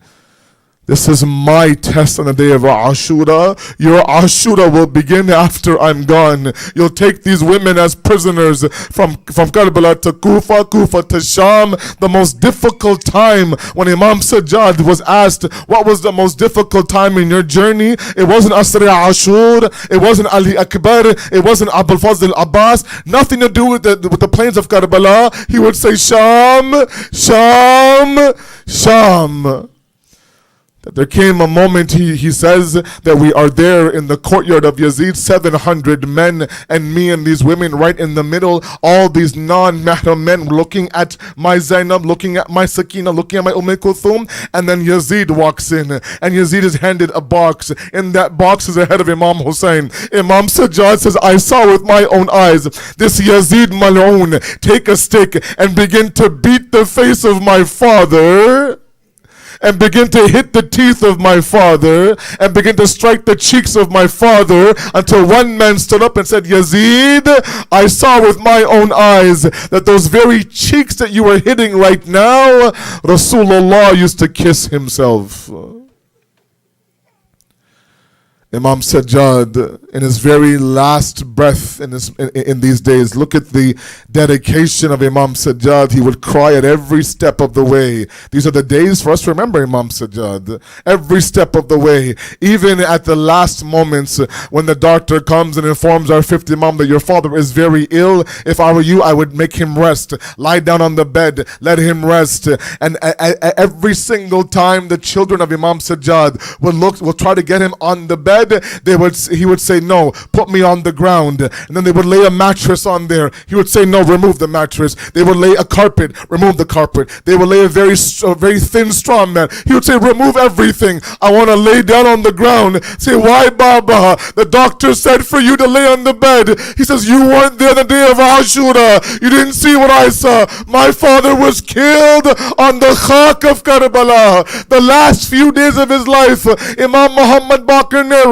This is my test on the day of Ashura. Your Ashura will begin after I'm gone. You'll take these women as prisoners from Karbala to Kufa, Kufa to Sham. The most difficult time, when Imam Sajjad was asked, what was the most difficult time in your journey? It wasn't Asri Ashur. It wasn't Ali Akbar. It wasn't Abul Fazl Abbas. Nothing to do with the plains of Karbala. He would say, Sham, Sham, Sham. There came a moment, he says, that we are there in the courtyard of Yazid, 700 men, and me and these women right in the middle, all these non-mahram men looking at my Zainab, looking at my Sakina, looking at my Kulthum, and then Yazid walks in, and Yazid is handed a box. In that box is the head of Imam Hussein. Imam Sajjad says, I saw with my own eyes this Yazid Mal'oon take a stick and begin to beat the face of my father, and begin to hit the teeth of my father, and begin to strike the cheeks of my father, until one man stood up and said, Yazid, I saw with my own eyes that those very cheeks that you are hitting right now, Rasulullah used to kiss himself. Imam Sajjad, in his very last breath in these days, look at the dedication of Imam Sajjad. He would cry at every step of the way. These are the days for us to remember Imam Sajjad. Every step of the way. Even at the last moments when the doctor comes and informs our fifth Imam that your father is very ill. If I were you, I would make him rest. Lie down on the bed. Let him rest. And every single time the children of Imam Sajjad will try to get him on the bed, he would say, no, put me on the ground. And then they would lay a mattress on there. He would say, no, remove the mattress. They would lay a carpet, remove the carpet. They would lay a very thin straw mat. He would say, remove everything. I want to lay down on the ground. Say, why, Baba? The doctor said for you to lay on the bed. He says, you weren't there the day of Ashura. You didn't see what I saw. My father was killed on the Khak of Karbala. The last few days of his life, Imam Muhammad Baqir narrates,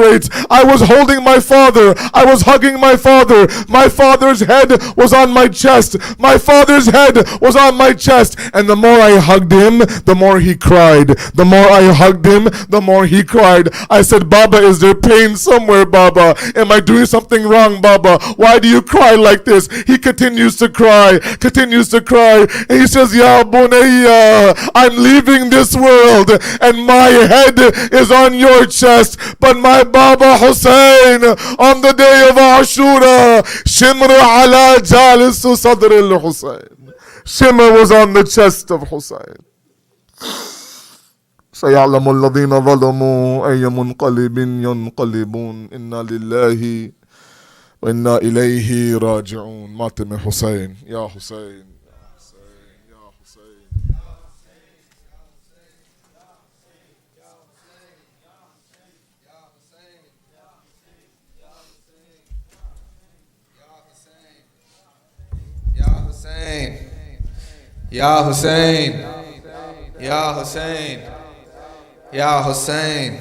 I was holding my father. I was hugging my father. My father's head was on my chest. My father's head was on my chest. And the more I hugged him, the more he cried. The more I hugged him, the more he cried. I said, Baba, is there pain somewhere, Baba? Am I doing something wrong, Baba? Why do you cry like this? He continues to cry, and he says, Ya Bunayya, I'm leaving this world, and my head is on your chest, but my Baba Hussein on the day of Ashura, Shimr ala jalis sadr al-Hussein. Shimr was on the chest of Hussein. سيعلم الذين ظلموا أي منقلب ينقلبون إنا لله وإنا إليه راجعون. ماتم حسين يا حسين يا حسين. Ya Hussein, Ya Hussein, Ya Hussein,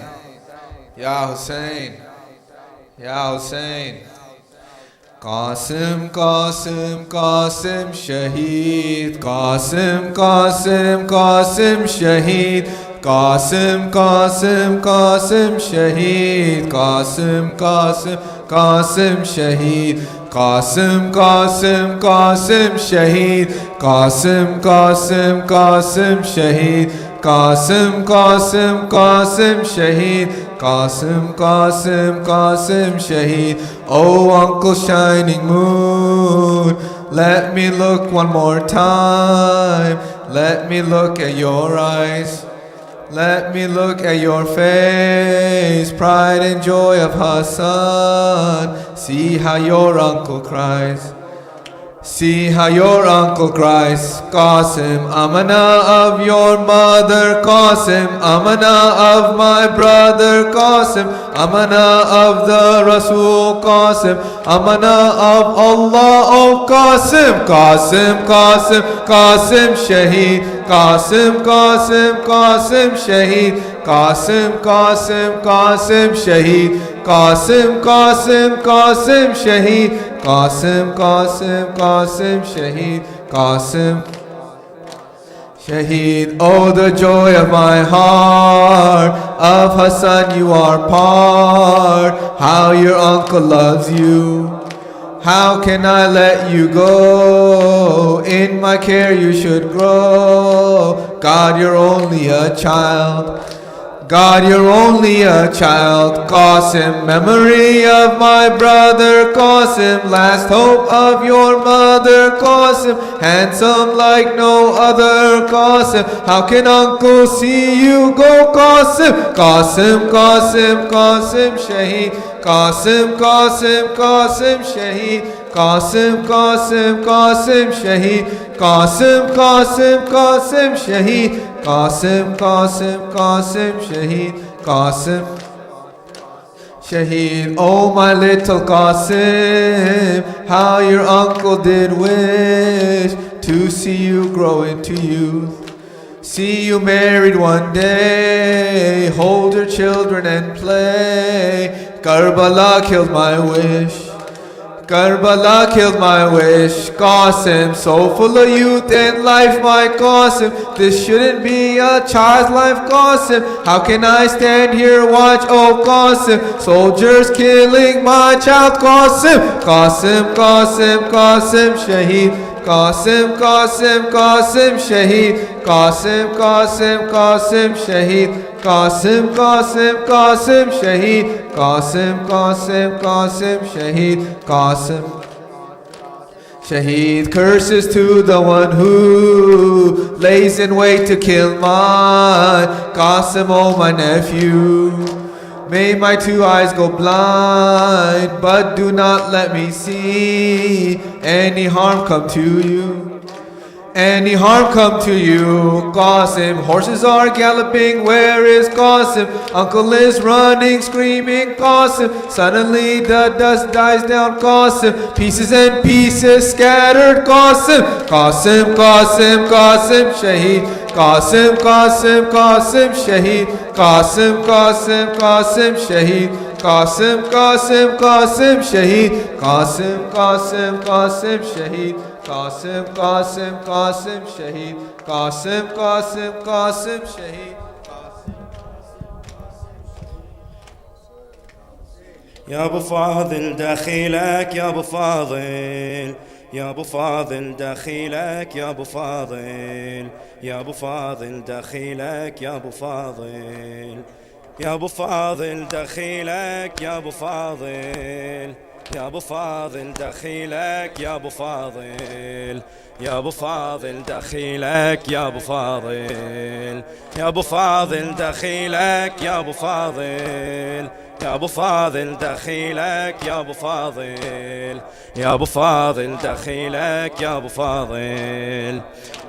Ya Hussein, Ya Hussein. Qasim, Qasim, Qasim, Shaheed. Qasim, Qasim, Qasim, Shaheed. Qasim, Qasim, Qasim, Shaheed. Qasim, Qasim, Qasim, Shaheed. Qasim, Qasim, Qasim, Shaheed. Qasim, Qasim, Qasim, Shaheed. Qasim, Qasim, Qasim, Shaheed. Qasim, Qasim, Qasim, Shaheed. Oh, Uncle Shining Moon, let me look one more time. Let me look at your eyes. Let me look at your face, pride and joy of Hassan. See how your uncle cries. See how your uncle cries. Qasim, Amana of your mother. Qasim, Amana of my brother. Qasim, Amana of the Rasul. Qasim, Amana of Allah. Oh Qasim, Qasim, Qasim, Qasim Shaheed. Qasim, Qasim, Qasim Shaheed. Qasim, Qasim, Qasim Shaheed. Qasim, Qasim, Qasim Shaheed. Qasim, Qasim, Qasim Shaheed. Qasim Shaheed. Oh, the joy of my heart. Of Hassan you are part. How your uncle loves you. How can I let you go? In my care you should grow. God, you're only a child. God, you're only a child. Qasim, memory of my brother. Qasim, last hope of your mother. Qasim, handsome like no other. Qasim, how can uncle see you go? Qasim, Qasim, Qasim, Qasim Shaheed. Qasim, Qasim, Qasim Shaheed. Qasim, Qasim, Qasim Shaheed. Qasim, Qasim, Qasim Shaheed. Qasim, Qasim, Qasim Shaheed. Qasim Shaheed. Oh my little Qasim, how your uncle did wish to see you grow into youth. See you married one day, hold your children and play. Karbala killed my wish. Karbala killed my wish. Qasim, so full of youth and life, my Qasim. This shouldn't be a child's life, Qasim. How can I stand here, watch, oh Qasim? Soldiers killing my child, Qasim. Qasim, Qasim, Qasim Shaheed. Qasim, Qasim, Qasim Shaheed. Qasim, Qasim, Qasim Shaheed. Qasim, Qasim, Qasim Shaheed. Qasim, Qasim, Qasim Shaheed. Qasim Shaheed. Curses to the one who lays in wait to kill mine. Qasim, oh my nephew. May my two eyes go blind, but do not let me see any harm come to you. Any harm come to you, Qasim? Horses are galloping, where is Qasim? Uncle is running, screaming, Qasim. Suddenly the dust dies down, Qasim. Pieces and pieces scattered, Qasim. Qasim, Qasim, Qasim Shaheed. Qasim, Qasim, Qasim Shaheed. Qasim, Qasim, Qasim Shaheed. Qasim, Qasim, Qasim Shaheed. Qasim, Qasim, Qasim Shaheed. Qasim, Qasim, Qasim Shaheed. Qasim, Qasim, Qasim Shaheed. يا ابو فاضل دخيلك يا ابو فاضل، يا ابو فاضل دخيلك يا ابو فاضل، يا ابو فاضل دخيلك يا ابو فاضل، يا ابو فاضل دخيلك يا ابو فاضل، يا ابو فاضل دخيلك يا ابو فاضل، يا ابو فاضل دخيلك يا ابو فاضل، يا ابو فاضل دخيلك يا ابو فاضل، يا ابو فاضل دخيلك يا ابو فاضل، يا ابو فاضل دخيلك يا ابو فاضل.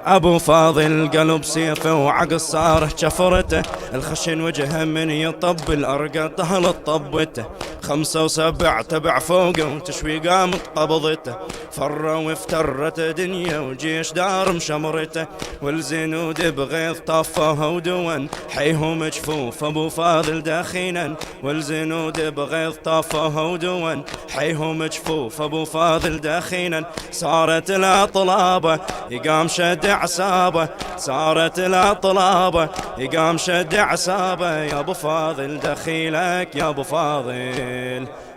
ابو فاضل قلب سيفه وعقل صار شفرته، الخشن وجهه من يطب الارقى طهل طبته، 5 و7 تبع فوقه وتشوي قامت قبضته، فروا وافترت دنيا وجيش دار مشمرته، والزنود بغيظ طفوها ودون حيهم جفوف ابو فاضل دخينا، والزنود بغيظ طفوها ودون حيهم جفوف ابو فاضل دخينا. صارت العطلابه يقام شد عصابه، صارت العطلابه يقام شد عصابه، يا ابو فاضل دخيلك يا ابو فاضل،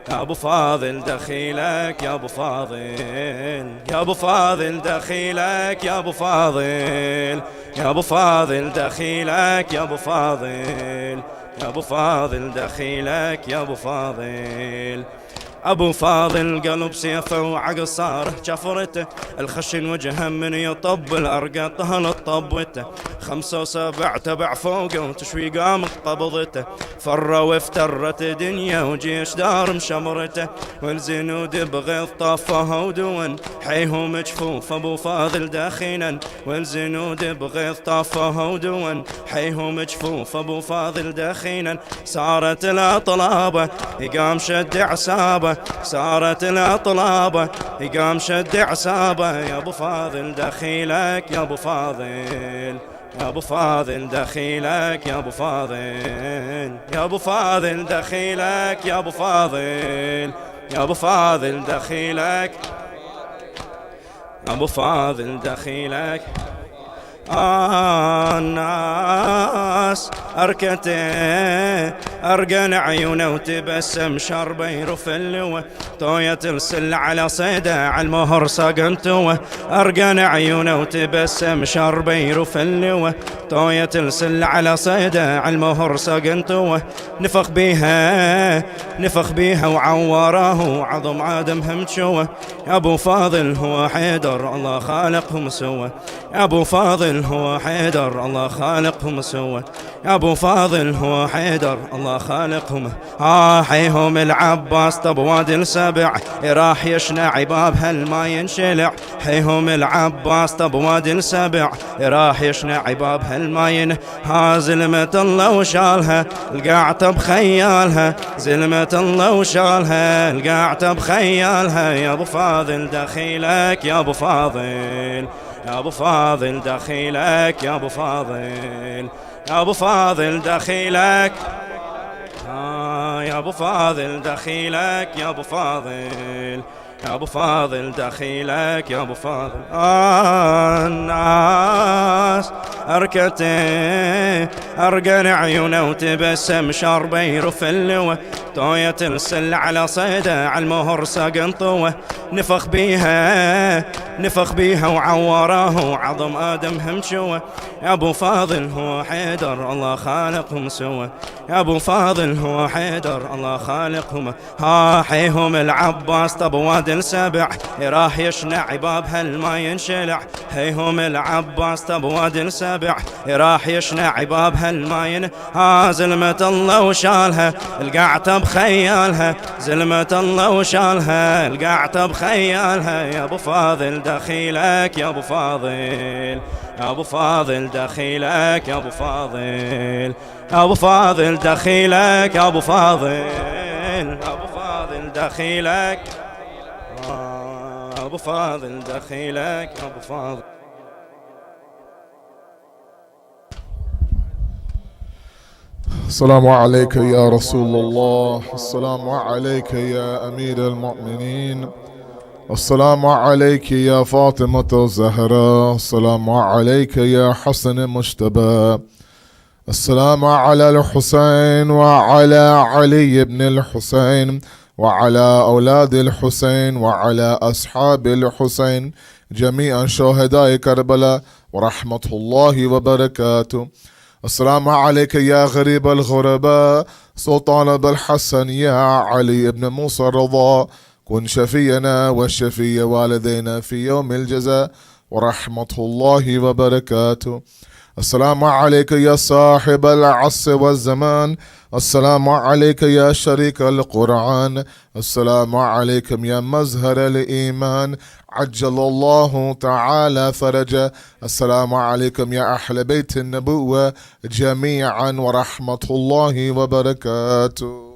يا ابو فاضل دخيلك يا ابو فاضل، يا ابو فاضل دخيلك يا ابو فاضل، يا ابو فاضل دخيلك يا ابو فاضل، يا ابو فاضل دخيلك يا ابو فاضل. ابو فاضل قلب سيفه وعقصاره جفرته، الخشن وجهه من يطبل ارقطها للطبته، 5 و7 تبع فوقه وتشوي قام قبضته، فروا وافترت دنيا وجيش دار مشمرته، والزنود بغيظ طافها ودون حيهم جفوف ابو فاضل داخنا، والزنود بغيظ طافها ودون حيهم جفوف ابو فاضل داخنا، صارت الاطلابه يقام شد عصابه، صارت الاطلابه يقام شد عصابه، يا ابو فاضل دخيلك يا ابو فاضل، يا ابو فاضل دخيلك يا ابو فاضل، يا ابو فاضل دخيلك يا ابو فاضل، يا ابو فاضل دخيلك، ابو فاضل دخيلك. الناس أركته أرقن عيونه وتبسم شربه يرف اللوه، طوية السل على صيده على المهر ساقنتوه، أرقن عيونه وتبسم شربه يرف اللوه، طوية السل على صيده على المهر ساقنتوه، نفخ بيها وعوره وعظم آدمهم تشوه، يا أبو فاضل هو حيدر الله خالقهم سوى، يا أبو فاضل هو حيدر الله خالقهم سوى، يا أبو فاضل هو حيدر الله خالقهم. حيهم العباس طب وادي السبع راح يشنع باب هل ما ينشلع، حيهم العباس طب وادي السبع راح يشنع باب هل ما زلمة الله وشالها القاعته بخيالها، زلمة الله وشالها القاعته بخيالها، يا أبو فاضل دخيلك يا أبو فاضل، يا أبو فاضل دخيلك يا أبو فاضل، يا أبو فاضل دخيلك، يا أبو فاضل دخيلك يا أبو فاضل، يا أبو فاضل دخيلك يا أبو فاضل. الناس أركته أرقن عيونه وتبسم شربه يرف اللوه، طوية السل على صيده على المهر ساقنطوه، نفخ بيها وعوره وعظم آدمهم شوه، يا أبو فاضل هو حيدر الله خالقهم سوى، يا أبو فاضل هو حيدر الله خالقهم. حيهم العباس طب وادي السبع راح يشنع باب هل ما ينشلع، حيهم العباس طب وادي السبع راح يشنع باب هل ما زلمة الله وشالها القاعته بخيالها، زلمة الله وشالها القاعته بخيالها، يا أبو فاضل دخيلك يا أبو فاضل، يا أبو فاضل دخيلك يا أبو فاضل، يا أبو فاضل دخيلك يا أبو فاضل، يا أبو فاضل دخيلك، يا أبو فاضل دخيلك يا أبو فاضل. السلام عليك يا رسول الله، السلام عليك يا أمير المؤمنين، السلام عليك يا فاطمة الزهراء، السلام عليك يا حسن مجتبى، السلام على الحسين وعلى علي بن الحسين وعلى أولاد الحسين وعلى أصحاب الحسين جميعا شهداء كربلاء ورحمة الله وبركاته. السلام عليك يا غريب الغرباء سلطان بالحسن يا علي بن موسى الرضا، كن شفينا وشفي والدينا في يوم الجزاء ورحمة الله وبركاته. السلام عليك يا صاحب العصر والزمان، السلام عليك يا شريك القرآن، السلام عليكم يا مزهر الإيمان عجل الله تعالى فرجه، السلام عليكم يا أهل بيت النبوة جميعا ورحمة الله وبركاته.